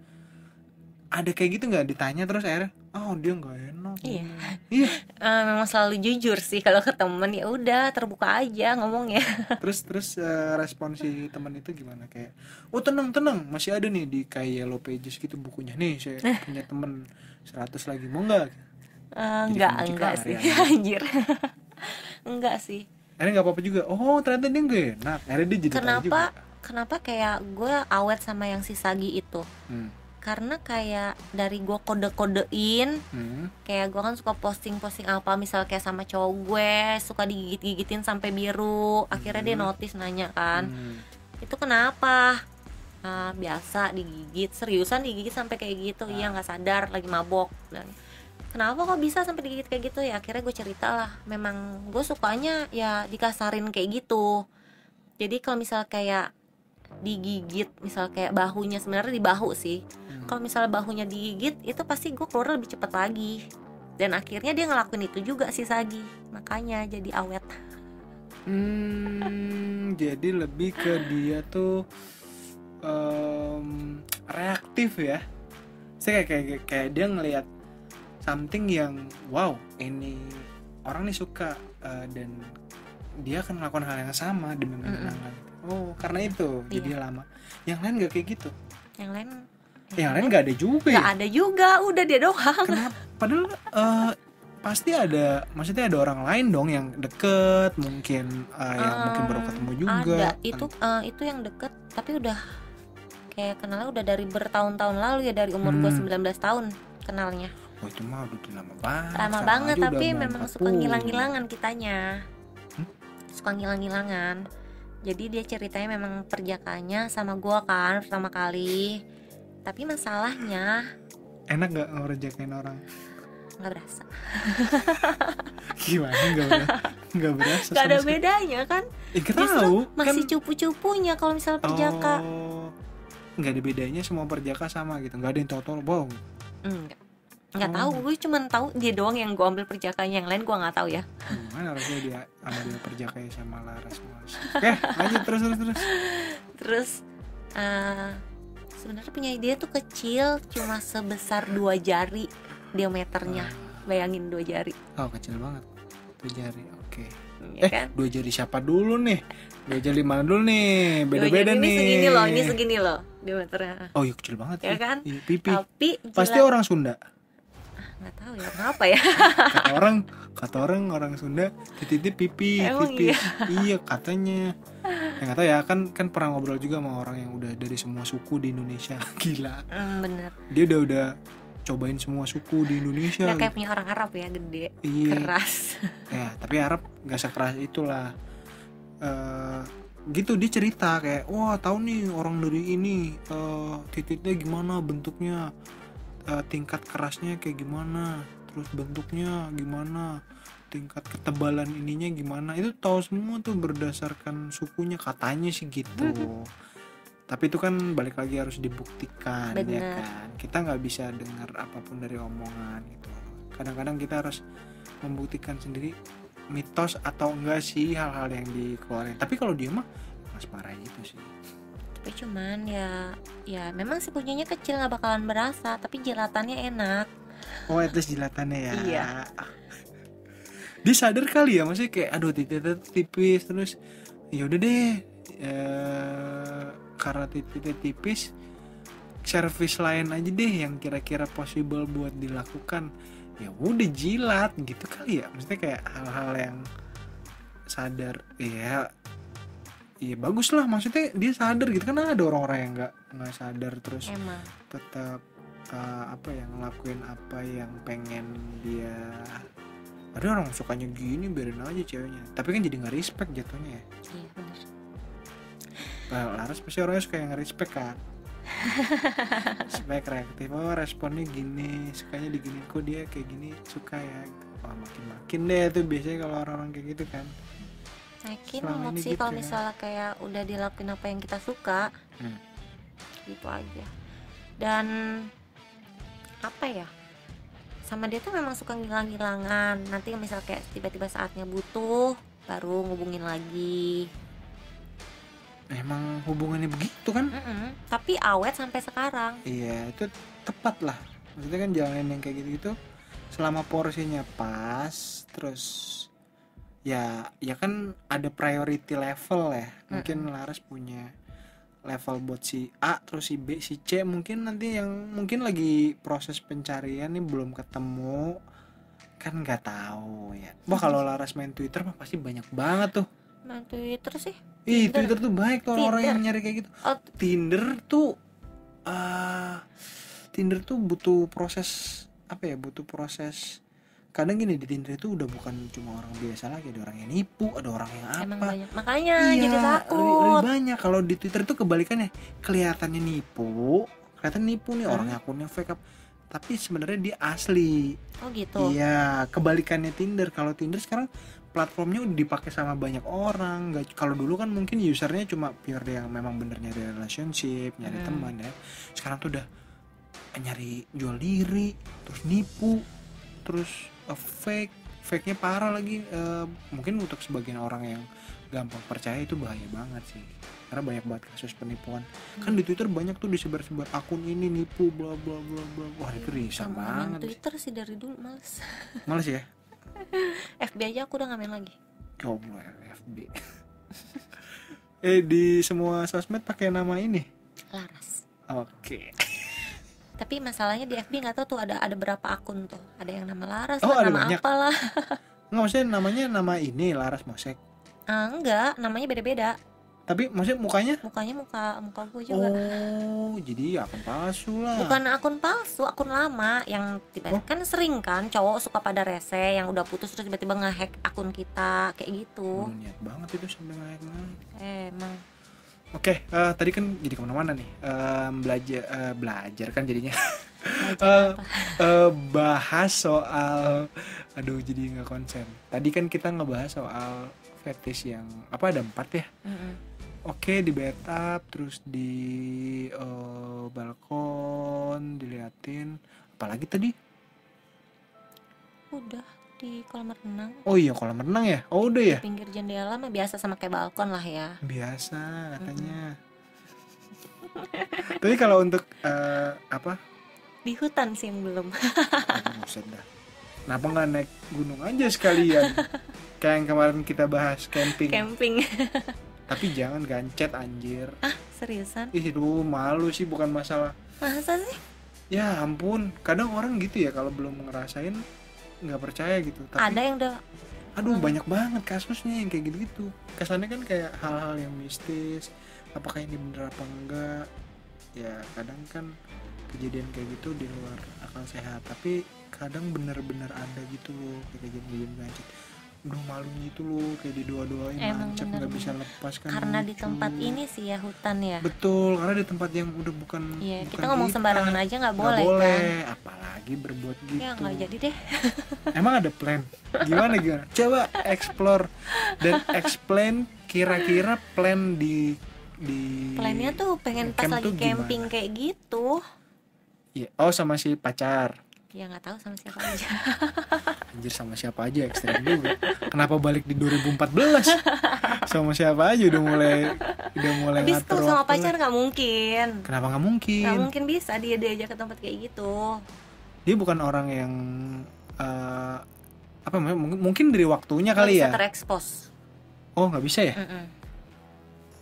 Ada kayak gitu nggak ditanya terus akhirnya, dia nggak enak. Iya. Iya. Memang selalu jujur sih kalau ke temen, ya udah terbuka aja ngomongnya. Terus respon si teman itu gimana kayak, tenang masih ada nih di kayak Yellow Pages gitu bukunya nih, saya punya temen 100 lagi mau nggak? Enggak sih. Anjir. Enggak sih. Akhirnya nggak apa-apa juga. Ternyata dia nggak enak. Akhirnya dia jadi tahu juga. Kenapa kayak gue awet sama yang si Sagi itu? Karena kayak dari gue kode-kodein, kayak gue kan suka posting apa, misal kayak sama cowok gue suka digigit-gigitin sampai biru. Akhirnya dia notice nanya kan, itu kenapa? Biasa digigit, seriusan digigit sampai kayak gitu. Iya nggak sadar lagi mabok. Dan kenapa kok bisa sampai digigit kayak gitu ya? Akhirnya gue cerita lah, memang gue sukanya ya dikasarin kayak gitu. Jadi kalau misal kayak digigit, misal kayak bahunya, sebenarnya di bahu sih. Kalau misalnya bahunya digigit, itu pasti gue keluar lebih cepat lagi. Dan akhirnya dia ngelakuin itu juga si Sagi, makanya jadi awet. Jadi lebih ke dia tuh reaktif ya. Saya kayak dia ngelihat something yang wow, ini orang nih suka, dan dia akan melakukan hal yang sama demi menyenangkan. Karena itu jadi lama. Yang lain nggak kayak gitu. Yang lain nggak ada juga. Nggak ada juga, udah dia doang. Kenapa? Padahal pasti ada, maksudnya ada orang lain dong yang deket, mungkin yang mungkin baru ketemu juga. Ada itu yang deket, tapi udah kayak kenalnya udah dari bertahun-tahun lalu ya, dari umur gue 19 tahun kenalnya. Itu mah udah lama banget. Lama banget, tapi memang suka ngilang-ngilangan kitanya. Suka ngilang-ngilangan. Jadi dia ceritanya memang perjakanya sama gue kan pertama kali. Tapi masalahnya, enak gak ngerjain orang? Gak berasa. Gimana gak berasa? Gak ada bedanya kan? Justru masih kan, cupu-cupunya kalau misalnya perjaka. Gak ada bedanya, semua perjaka sama gitu. Gak ada yang total bohong. Nggak tahu, gue cuma tahu dia doang yang gue ambil perjakanya, yang lain gue nggak tahu ya. Mana harusnya dia ambil perjakanya sama Laras. Oke, lanjut terus. Sebenarnya punya dia tuh kecil, cuma sebesar 2 jari diameternya. Bayangin 2 jari. Kecil banget 2 jari, oke. Kan? 2 jari siapa dulu nih? 2 jari mana dulu nih? Beda-beda nih. Ini segini loh diameternya. Iya kecil banget ya kan? Iya, pipi. Tapi pasti orang Sunda. Nggak tahu ya kenapa ya. kata orang Sunda titip pipi. Emang pipi. Iya katanya. Nggak tahu ya, kan pernah ngobrol juga sama orang yang udah dari semua suku di Indonesia. Gila. Bener. Dia udah cobain semua suku di Indonesia. Nggak kayak punya orang Arab ya, gede, keras. Ya tapi Arab nggak sekeras itulah. Gitu dia cerita kayak, tahu nih orang dari ini, titiknya gimana bentuknya, tingkat kerasnya kayak gimana, terus bentuknya gimana, tingkat ketebalan ininya gimana, itu tahu semua tuh berdasarkan sukunya katanya sih gitu. Tapi itu kan balik lagi harus dibuktikan. Bener. Ya kan, kita nggak bisa dengar apapun dari omongan gitu. Kadang-kadang kita harus membuktikan sendiri mitos atau enggak sih hal-hal yang dikeluarin. Tapi kalau dia mah mas parah itu sih. Tapi cuman ya memang sih punyanya kecil, nggak bakalan berasa, tapi jilatannya enak. At least jilatannya ya. Iya. Dia sadar kali ya, maksudnya kayak aduh titik tipis, terus ya udah deh, karena titik tipis, service lain aja deh yang kira-kira possible buat dilakukan. Ya udah jilat gitu kali ya, maksudnya kayak hal-hal yang sadar. Ya bagus lah, maksudnya dia sadar gitu. Kan ada orang-orang yang nggak sadar terus emang tetap apa ya, ngelakuin apa yang pengen dia. Ada orang sukanya gini, biarin aja ceweknya, tapi kan jadi nggak respect jatuhnya ya. Iya benar. Laras pasti orangnya suka yang respect kan. Respect, reaktif, oh responnya gini, sukanya digini, kok dia kayak gini suka ya gitu. Oh, makin deh tuh biasanya kalau orang-orang kayak gitu kan. Naikin Selama mood ini sih gitu kalau ya. misalnya kayak udah dilakuin apa yang kita suka. Gitu aja. Dan apa ya, sama dia tuh memang suka ngilang-ngilangan. Nanti misal kayak tiba-tiba saatnya butuh baru ngubungin lagi. Emang hubungannya begitu kan. Tapi awet sampai sekarang. Iya, itu tepat lah. Maksudnya kan jalanin yang kayak gitu-gitu selama porsinya pas, terus ya kan ada priority level ya. Mungkin Laras punya level buat si A, terus si B, si C mungkin nanti yang mungkin lagi proses pencarian nih belum ketemu. Kan nggak tahu ya. Wah, kalau Laras main Twitter mah pasti banyak banget tuh. Main Twitter sih. Twitter tuh banyak tuh orang Tinder. yang nyari kayak gitu. Oh, Tinder tuh butuh proses apa ya? Butuh proses. Kadang gini, di Tinder itu udah bukan cuma orang biasa lagi, ada orang yang nipu, ada orang yang apa. emang banyak. Makanya Iya, jadi lebih takut. banyak. Kalau di Twitter tuh kebalikannya, kelihatannya nipu nih orangnya akunnya fake up, tapi sebenarnya dia asli. Oh gitu. Iya, kebalikannya Tinder. Kalau Tinder sekarang platformnya udah dipakai sama banyak orang. Nggak, kalau dulu kan mungkin usernya cuma pure dia yang memang bener nyari relationship, nyari teman ya. Sekarang tuh udah nyari jual diri, terus nipu, terus fake-nya parah lagi. Mungkin untuk sebagian orang yang gampang percaya itu bahaya banget sih. Karena banyak banget kasus penipuan. Kan di Twitter banyak tuh disebar-sebar akun ini nipu bla bla bla bla. Wah, itu risau Sama main banget. Twitter sih dari dulu males. Males ya? FB aja aku udah gak main lagi. Goblok FB. Di semua sosmed pakai nama ini. Laras. Oke. Tapi masalahnya di FB nggak tahu tuh ada berapa akun tuh. Ada yang nama Laras Oh, lah, ada nama banyak. apalah. Nggak, maksudnya namanya nama ini Laras Mosek. Enggak, namanya beda-beda. Tapi maksudnya mukanya? Mukanya muka gue juga. Oh, jadi akun palsu lah. Bukan akun palsu, akun lama yang tiba-tiba kan sering kan cowok suka pada rese yang udah putus terus tiba-tiba ngehack akun kita kayak gitu. Niat banget itu sampai nge-hack. Emang Oke, tadi kan jadi kemana-mana nih. Belajar kan jadinya. belajar apa? Bahas soal, aduh jadi nggak konsen. Tadi kan kita ngebahas soal fetish yang apa, ada 4 ya. Oke, di bathtub, terus di balkon diliatin. Apalagi tadi? Udah di kolam renang, Oh iya, kolam renang ya. Oh udah ya. pinggir jendela mah biasa sama kayak balkon lah ya. Biasa katanya. Tapi kalau untuk apa? Di hutan sih yang belum. Aduh, buset dah. Kenapa nggak naik gunung aja sekalian? Kayak yang kemarin kita bahas camping. Camping. Tapi jangan gancet anjir. Seriusan? Ih, lu malu sih, bukan masalah. Masa sih? Ya ampun, kadang orang gitu ya kalau belum ngerasain nggak percaya gitu. Tapi Ada yang udah aduh banyak banget kasusnya yang kayak gitu. Kesannya kan kayak hal-hal yang mistis. Apakah ini bener apa enggak? Ya kadang kan kejadian kayak gitu di luar akal sehat. Tapi kadang bener-bener ada gitu loh, kayak kejadian gancet. Udah malu gitu loh, kayak didoa-doain Emang nancep bener-bener. nggak bisa lepas kan. karena di lucu. tempat ini sih ya hutan ya. Betul, karena di tempat yang udah bukan. Iya, bukan kita ngomong sembarangan aja nggak boleh, kan? Apalagi berbuat gitu. Ya nggak jadi deh. Emang ada plan? Gimana? Coba explore dan explain kira-kira plan di Plannya tuh pengen pas camp lagi tuh camping gimana? kayak gitu. Iya. Oh, sama si pacar. Ya nggak tahu sama siapa aja. Anjir, sama siapa aja, ekstrem juga. Kenapa balik di 2014? Sama siapa aja udah mulai Habis ngatur tuh sama waktu. pacar nggak mungkin. Kenapa nggak mungkin? Nggak mungkin bisa dia diajak ke tempat kayak gitu. Dia bukan orang yang apa namanya? Mungkin dari waktunya Nggak kali bisa ya. terekspos. Oh, nggak bisa ya? Mm-mm.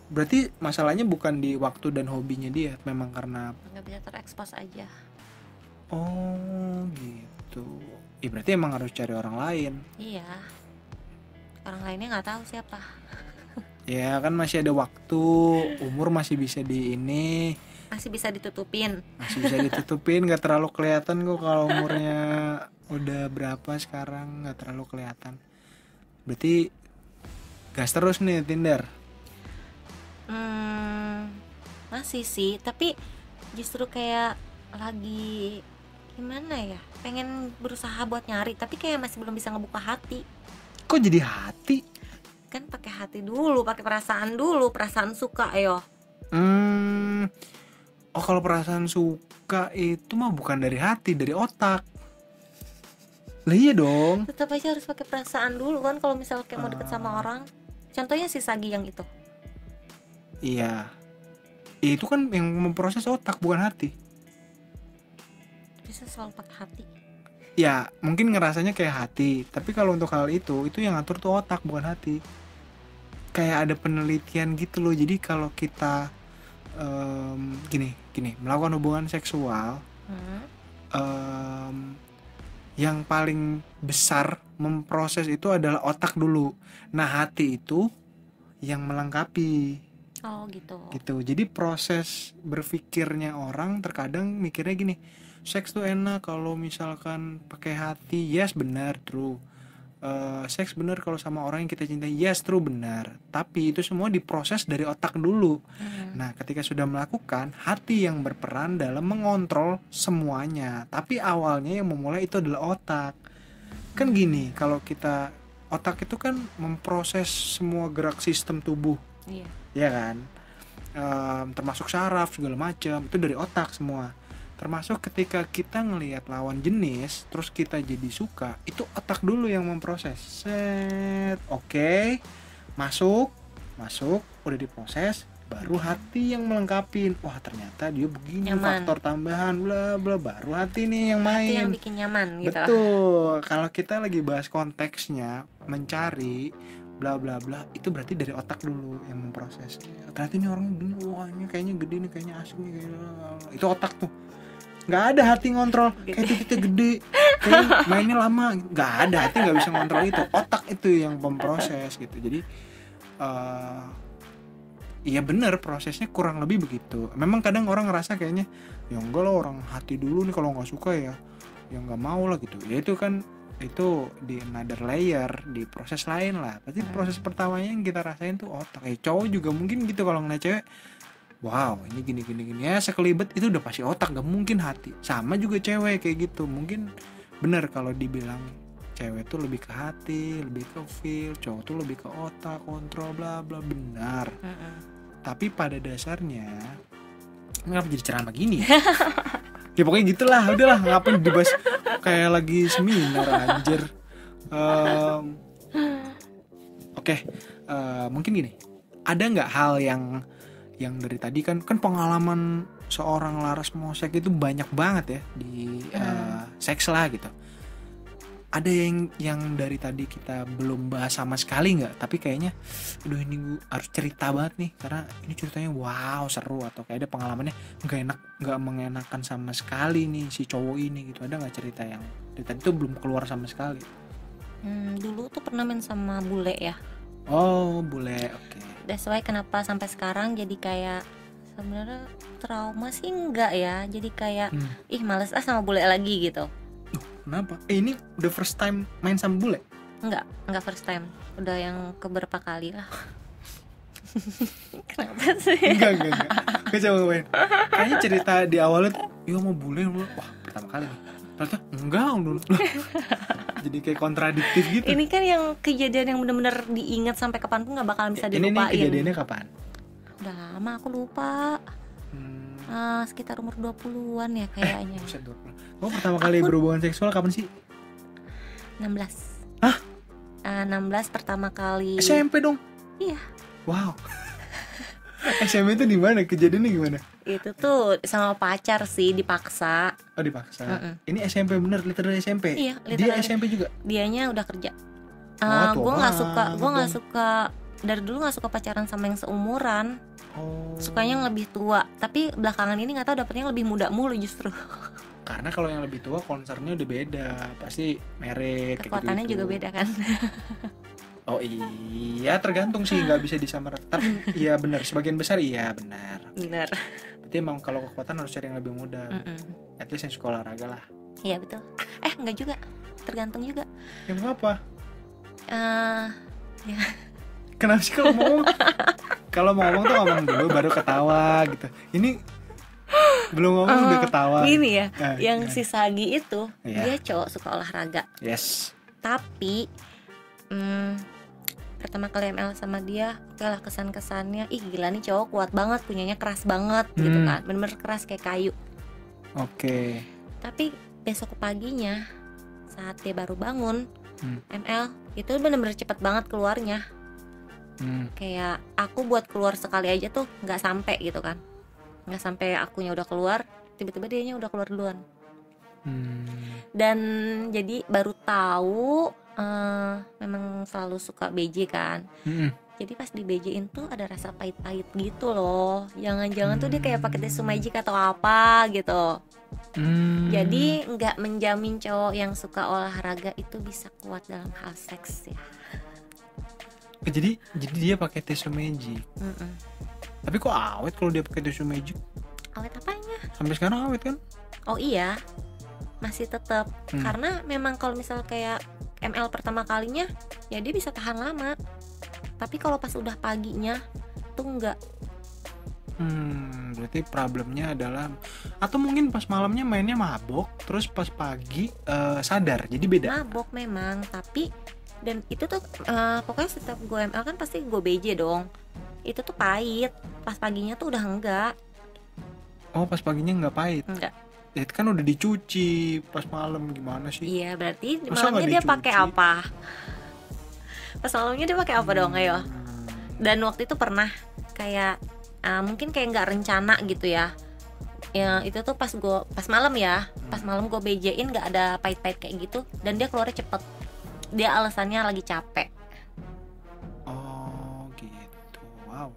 Berarti masalahnya bukan di waktu dan hobinya dia, memang karena Nggak bisa terekspos aja. oh gitu. Berarti emang harus cari orang lain. Iya. Orang lainnya nggak tahu siapa. Ya kan masih ada waktu, umur masih bisa di ini. Masih bisa ditutupin. Masih bisa ditutupin, nggak terlalu kelihatan kok kalau umurnya udah berapa sekarang, nggak terlalu kelihatan. Berarti gas terus nih Tinder. Masih sih, tapi justru kayak lagi gimana ya, pengen berusaha buat nyari, tapi kayak masih belum bisa ngebuka hati. Kok jadi hati? Kan pakai hati dulu, pakai perasaan dulu, perasaan suka ayo. Oh kalau perasaan suka itu mah bukan dari hati, dari otak. Lah iya dong. Tetap aja harus pakai perasaan dulu kan kalau misalnya kayak mau deket sama orang. Contohnya si Sagi yang itu. Iya. Itu kan yang memproses otak bukan hati. Bisa selalu pakai hati. Ya mungkin ngerasanya kayak hati, tapi kalau untuk hal itu yang ngatur tuh otak bukan hati. Kayak ada penelitian gitu loh. Jadi kalau kita gini melakukan hubungan seksual, yang paling besar memproses itu adalah otak dulu. Nah hati itu yang melengkapi. Oh gitu. Jadi proses berpikirnya orang terkadang mikirnya gini, seks tuh enak kalau misalkan pakai hati, yes benar, true. Seks benar kalau sama orang yang kita cintai, yes true, benar. Tapi itu semua diproses dari otak dulu. Nah ketika sudah melakukan, hati yang berperan dalam mengontrol semuanya. Tapi awalnya yang memulai itu adalah otak. Kan gini, kalau kita, otak itu kan memproses semua gerak sistem tubuh. Iya. Ya kan, termasuk saraf segala macam itu dari otak semua. Termasuk ketika kita ngelihat lawan jenis terus kita jadi suka, itu otak dulu yang memproses. Set, oke, masuk, udah diproses, baru hati yang melengkapin. Wah ternyata dia begini, nyaman. Faktor tambahan bla bla, baru hati nih yang main. Hati yang bikin nyaman gitu. Betul. Kalau kita lagi bahas konteksnya mencari bla bla bla, itu berarti dari otak dulu yang memproses. Ternyata ini orangnya gini, wah ini kayaknya gede nih, kayaknya asik nih, kayaknya. Itu otak tuh. Nggak ada hati ngontrol, kayak titiknya gede, kayak mainnya lama, nggak ada, hati nggak bisa ngontrol itu. Otak itu yang memproses gitu. Jadi iya bener, prosesnya kurang lebih begitu. Memang kadang orang ngerasa kayaknya ya enggak lah, orang hati dulu nih, kalau nggak suka ya nggak mau lah gitu. Ya itu kan, itu di another layer, di proses lain lah. Berarti proses pertamanya yang kita rasain tuh otak. Cowok juga mungkin gitu, kalau ngeliat cewek, wow ini gini ya sekelibet, itu udah pasti otak, gak mungkin hati. Sama juga cewek kayak gitu. Mungkin bener kalau dibilang cewek tuh lebih ke hati, lebih ke feel, cowok tuh lebih ke otak, kontrol bla bla, benar. Tapi pada dasarnya, kenapa jadi ceramah gini? Ya pokoknya gitulah, udahlah, ngapain dibahas kayak lagi seminar anjir. Oke, mungkin gini, ada nggak hal yang dari tadi kan pengalaman seorang Laras Mosek itu banyak banget ya di seks lah gitu. Ada yang dari tadi kita belum bahas sama sekali nggak? Tapi kayaknya, aduh ini gue harus cerita banget nih, karena ini ceritanya wow seru, atau kayak ada pengalamannya nggak mengenakan sama sekali nih si cowok ini gitu. Ada nggak cerita yang dari tadi tuh belum keluar sama sekali? Dulu tuh pernah main sama bule ya. Oh bule, oke. That's why kenapa sampai sekarang jadi kayak, sebenarnya trauma sih enggak ya. Jadi kayak males sama bule lagi gitu. Kenapa? Ini udah first time main sama bule? Enggak first time. Udah yang keberapa kali lah. Kenapa sih? Enggak. Gue coba main. Kayaknya cerita di awalnya tuh, iya mau bule, wah pertama kali nih. Ternyata enggak dulu. Jadi kayak kontradiktif gitu. Ini kan yang kejadian yang benar-benar diingat sampai kapan pun nggak bakalan bisa dilupain. Ini kejadiannya kapan? Udah lama aku lupa. Sekitar umur 20-an ya kayaknya. Buset, 20. Kamu pertama kali berhubungan seksual kapan sih? 16. Hah? 16 pertama kali. SMP dong? Iya. Wow. SMP itu di mana? Kejadiannya gimana? Itu tuh sama pacar sih, dipaksa. Oh dipaksa. Ini SMP bener, literally SMP. Iya, Dia literally. SMP juga. Dianya udah kerja. Tua Gue nggak suka dari dulu nggak suka pacaran sama yang seumuran. Sukanya yang lebih tua. Tapi belakangan ini nggak tahu dapetnya lebih muda mulu justru. Karena kalau yang lebih tua concernnya udah beda, pasti merit. Kekuatannya juga beda kan. Oh iya, tergantung sih, nggak bisa disamaratakan. Tapi iya benar, sebagian besar iya benar. Benar. Berarti emang kalau kekuatan harus cari yang lebih muda. At least yang suka olahraga lah. Iya betul. Enggak juga, tergantung juga. Ya apa? Ya. Kenapa sih kalau mau ngomong tuh ngomong dulu baru ketawa gitu. Ini belum ngomong udah ketawa. Gini ya, yang si Sagi itu Iya. dia cowok suka olahraga. Yes. Tapi pertama kali ML sama dia, oke lah kesan-kesannya, ih gila nih cowok kuat banget, punyanya keras banget gitu kan, bener-bener keras kayak kayu. Oke. Tapi besok paginya saat dia baru bangun ML itu bener-bener cepet banget keluarnya. Kayak aku buat keluar sekali aja tuh nggak sampai gitu kan, nggak sampai akunya udah keluar, tiba-tiba dianya udah keluar duluan. Dan jadi baru tahu memang selalu suka BJ kan. Jadi pas di BJ-in tuh ada rasa pahit-pahit gitu loh. Jangan-jangan tuh dia kayak pakai tisu magic atau apa gitu. Jadi nggak menjamin cowok yang suka olahraga itu bisa kuat dalam hal seks ya. Jadi dia pakai tisu magic. Tapi kok awet kalau dia pakai tisu magic? Awet apanya? Sampai sekarang awet kan? Oh iya, masih tetap. Karena memang kalau misal kayak ML pertama kalinya, ya dia bisa tahan lama. Tapi kalau pas udah paginya tuh enggak. Berarti problemnya adalah, atau mungkin pas malamnya mainnya mabok, terus pas pagi sadar, jadi beda. Mabok memang, tapi dan itu tuh pokoknya setiap gue ML kan pasti gue BJ dong. Itu tuh pahit, pas paginya tuh udah enggak. Oh, pas paginya nggak pahit? Enggak. Itu kan udah dicuci, pas malam gimana sih? Iya, berarti Masa malamnya dia nggak pakai dicuci? apa? Pas malamnya dia pakai apa dong, ayo? Dan waktu itu pernah kayak mungkin kayak nggak rencana gitu ya. Ya itu tuh pas malam ya, pas malam gue BJ-in nggak ada pahit-pahit kayak gitu, dan dia keluarnya cepet. Dia alasannya lagi capek. Oh gitu, wow.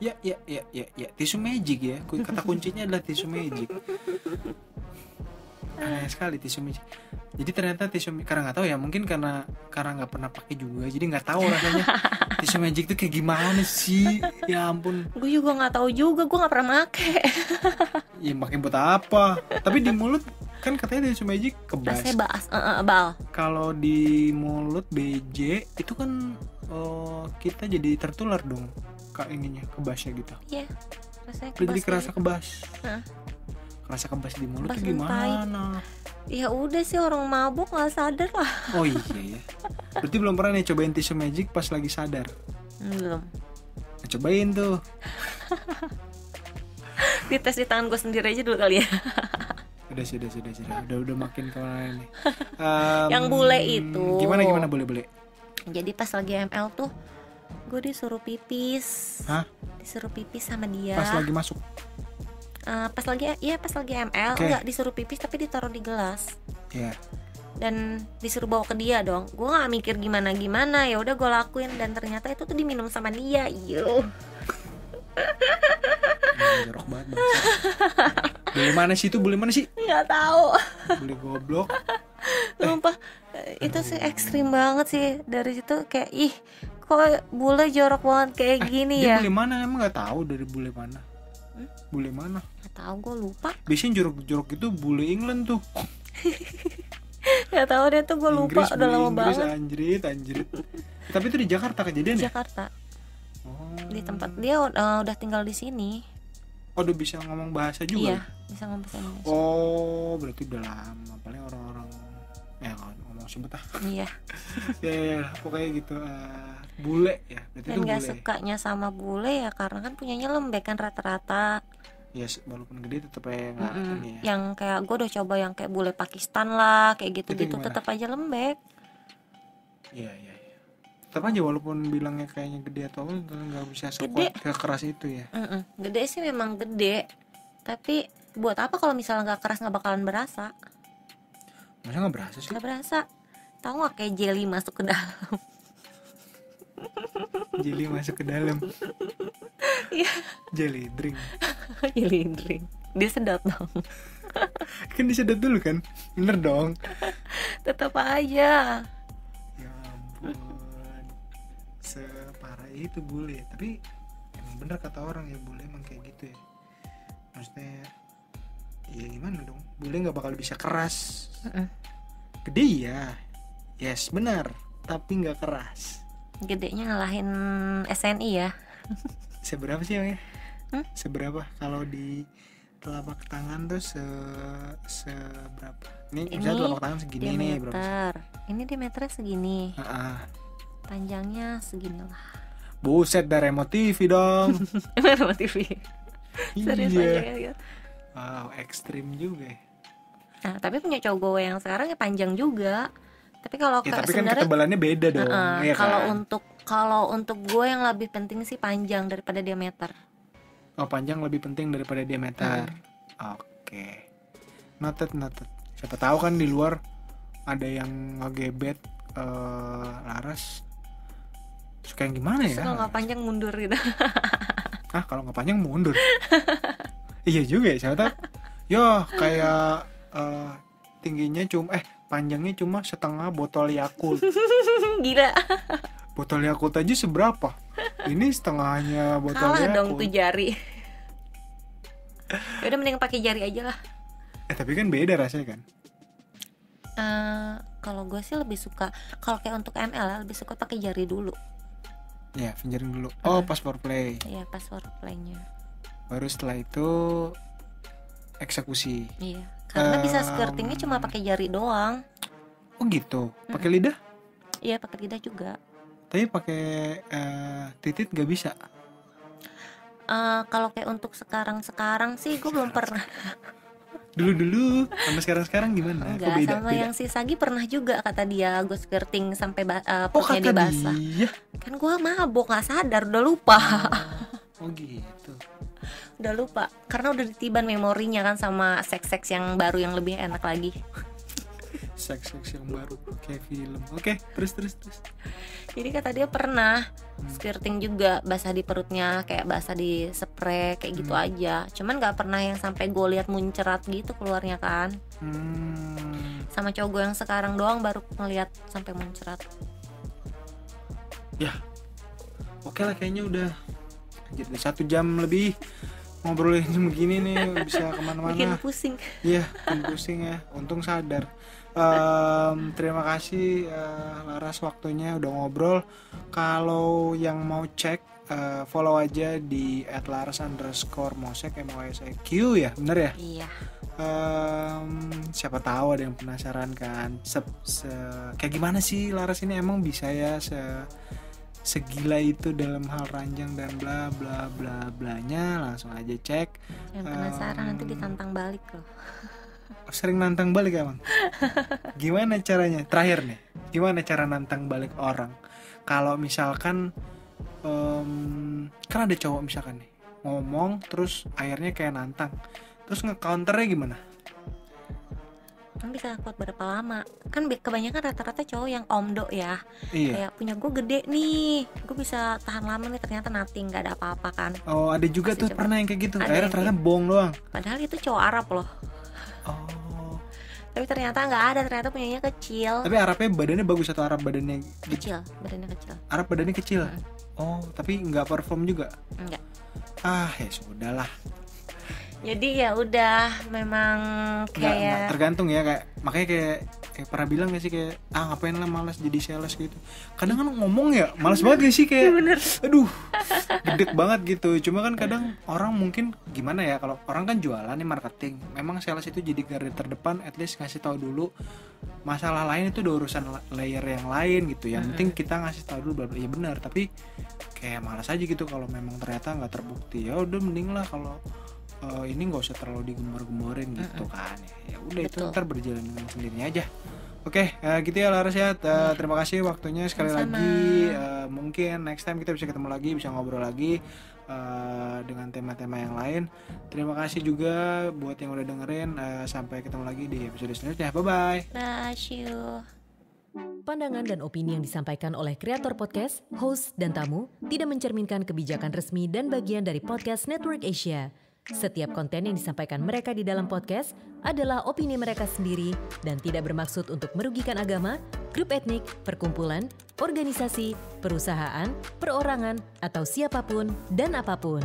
Ya, tisu magic ya. Kata kuncinya adalah tisu magic. Aneh sekali tisu magic. Jadi ternyata tisu, karena nggak tahu ya, mungkin karena nggak pernah pakai juga, jadi nggak tahu rasanya tisu magic tuh kayak gimana sih. Ya ampun. Gue juga nggak tahu juga, gue nggak pernah make. Ya pakai buat apa? Tapi di mulut kan katanya tisu magic kebas. Saya bal. Kalau di mulut BJ itu kan kita jadi tertular dong, kak ininya kebasnya gitu. Iya. Rasanya Jadi kerasa gitu. kebas. Heeh. Kerasa kebas di mulut Kebas tuh gimana? Ya udah sih, orang mabuk nggak sadar lah. Oh iya ya. Berarti belum pernah nih cobain tisu magic pas lagi sadar. Belum. Nah, cobain tuh. Dites di tangan gue sendiri aja dulu kali ya. Udah makin kemana nih? Yang bule itu. Gimana boleh? Jadi pas lagi ML tuh gue disuruh pipis. Hah? Disuruh pipis sama dia. Pas lagi masuk. Pas lagi ML. Okay. Enggak disuruh pipis tapi ditaruh di gelas. Iya. Dan disuruh bawa ke dia dong. Gue nggak mikir gimana, ya udah gue lakuin, dan ternyata itu tuh diminum sama dia. Yo. Jorok banget bangsa. Bule mana sih? Nggak tahu. Bule goblok. Sumpah itu sih ekstrim banget sih. Dari situ kayak ih, kok bule jorok banget kayak gini Dia ya. bule mana, emang nggak tahu dari bule mana? Bule mana? Nggak tahu, gue lupa. Biasanya jorok itu bule England tuh. Nggak tahu deh tuh, gue lupa. Inggris, Udah lama Inggris, banget. anjrit. Tapi itu di Jakarta kejadian ya? Jakarta. Oh. Di tempat dia udah tinggal di sini. Oh, udah bisa ngomong bahasa juga? Iya, bisa ngomong bahasa Indonesia. Oh, berarti udah lama. Paling orang-orang ngomong sebut ah. Iya. ya, pokoknya gitu. Bule ya, berarti Dan itu gak bule. sukanya sama bule ya karena kan punyanya lembek kan rata-rata. Ya, walaupun gede tetap aja nggak ini ya. Yang kayak gue udah coba yang kayak bule Pakistan lah, kayak gitu-gitu, Itu gimana? tetap aja lembek. Iya. Tetap aja walaupun bilangnya kayaknya gede atau nggak bisa Gede. sekuat keras itu ya. Gede sih memang gede, tapi buat apa kalau misalnya nggak keras, nggak bakalan berasa. Masa nggak berasa sih? Nggak berasa. Tahu nggak kayak jelly masuk ke dalam? Jelly masuk ke dalam. Iya. Jelly drink. Jelly drink. Dia sedot dong. Kan disedot dulu kan? Bener dong. Tetap aja. Ya ampun. Separah itu bule. Tapi emang bener kata orang ya, bule emang kayak gitu ya. Maksudnya ya gimana dong, bule nggak bakal bisa keras. Gede ya, yes benar, tapi nggak keras. Gedenya ngalahin SNI ya. Seberapa sih emangnya? Seberapa kalau di telapak tangan tuh seberapa? Ini misalnya telapak tangan segini nih berapa? Diameter. Ini diameternya segini. Panjangnya segini lah. Buset, dah remote TV dong. Remote TV. Serius Iya. aja gitu. Wow, ekstrim juga ya. Nah, tapi punya cowok gue yang sekarang ya panjang juga. Tapi kalau Ya, tapi kan sebenarnya ketebalannya beda dong. Ya kalau untuk gue yang lebih penting sih panjang daripada diameter. Oh, panjang lebih penting daripada diameter. Oke. Noted. Siapa tahu kan di luar ada yang ngegebet Laras. Suka yang gimana ya? Kalau nggak panjang mundur gitu. Kalau nggak panjang mundur. Iya juga ya, siapa tahu. Yo, kayak tingginya panjangnya cuma setengah botol Yakult. Gila. Botol Yakult aja seberapa? Ini setengahnya botol Kalah Yakult. dong tuh jari. Ya udah mending pakai jari aja lah. Tapi kan beda rasanya kan. Kalau gue sih lebih suka, kalau kayak untuk ML lebih suka pakai jari dulu. Ya, fingerin dulu. Oh, pas foreplay. Iya, pas foreplaynya. Baru setelah itu eksekusi. Iya, karena bisa skirtingnya cuma pakai jari doang. Oh gitu. Pakai lidah? Iya, pakai lidah juga. Tapi pakai titit gak bisa. Kalau kayak untuk sekarang sih gue belum pernah. Dulu sama sekarang gimana? Enggak, beda, sama beda. yang si Sagi pernah juga kata dia gue skirting sampai kata perutnya dia basah. dia. Kan gue mabok nggak sadar, udah lupa. Oh gitu. Udah lupa karena udah ditiban memorinya kan sama seks yang baru yang lebih enak lagi. Seks yang baru kayak film. Oke, terus. Jadi kata dia pernah skirting juga basah di perutnya, kayak basah di spray kayak gitu aja. Cuman nggak pernah yang sampai gue lihat muncrat gitu keluarnya kan. Sama cowok gue yang sekarang doang baru ngeliat sampai muncrat. Ya, oke lah, kayaknya udah jadi 1 jam lebih ngobrolin begini nih, bisa kemana-mana. Bikin pusing. Iya, bikin pusing ya. Untung sadar. Terima kasih Laras waktunya udah ngobrol. Kalau yang mau cek follow aja di @laras_mosek MOSEQ ya, bener ya? Iya. Siapa tahu ada yang penasaran kan. Kayak gimana sih Laras ini, emang bisa ya segila itu dalam hal ranjang dan bla bla bla blanya. Langsung aja cek. Yang penasaran nanti ditantang balik loh. Sering nantang balik emang? Gimana caranya? Terakhir nih, gimana cara nantang balik orang? Kalau misalkan kan ada cowok misalkan nih ngomong terus akhirnya kayak nantang, terus nge-counternya gimana? Kan bisa kuat berapa lama? Kan kebanyakan rata-rata cowok yang omdo ya. Iya. Kayak punya gue gede nih, gue bisa tahan lama nih, ternyata nothing, gak ada apa-apa kan. Oh, ada juga Masih tuh pernah yang kayak gitu. Ada Akhirnya yang ternyata bohong doang. Padahal itu cowok Arab loh. Oh. Tapi ternyata nggak ada, ternyata punyanya kecil. Tapi Arabnya badannya bagus atau Arab badannya Kecil, badannya kecil. Arab badannya kecil. Oh, tapi nggak perform juga. Enggak. Ya sudahlah. Jadi ya udah, memang Nggak, kayak tergantung ya, kayak makanya kayak pernah bilang gak sih kayak ngapain lah malas jadi sales gitu. Kadang kan ngomong ya malas banget gak sih kayak bener. Aduh, gedek banget gitu. Cuma kan kadang orang mungkin gimana ya, kalau orang kan jualan nih, marketing. Memang sales itu jadi garda terdepan, at least ngasih tahu dulu masalah lain itu udah urusan layer yang lain gitu. Yang penting kita ngasih tahu dulu, bla bla. Ya benar, tapi kayak malas aja gitu kalau memang ternyata nggak terbukti. Ya udah mending lah kalau ini nggak usah terlalu digembor-gemborin gitu kan. Ya udah, itu ntar berjalan dengan sendirinya aja. Oke, gitu ya Laras ya. Terima kasih waktunya sekali Sama-sama. lagi. Mungkin next time kita bisa ketemu lagi, bisa ngobrol lagi dengan tema-tema yang lain. Terima kasih juga buat yang udah dengerin. Sampai ketemu lagi di episode selanjutnya. Bye bye. you. Pandangan dan opini yang disampaikan oleh kreator podcast, host, dan tamu tidak mencerminkan kebijakan resmi dan bagian dari Podcast Network Asia. Setiap konten yang disampaikan mereka di dalam podcast adalah opini mereka sendiri dan tidak bermaksud untuk merugikan agama, grup etnik, perkumpulan, organisasi, perusahaan, perorangan, atau siapapun dan apapun.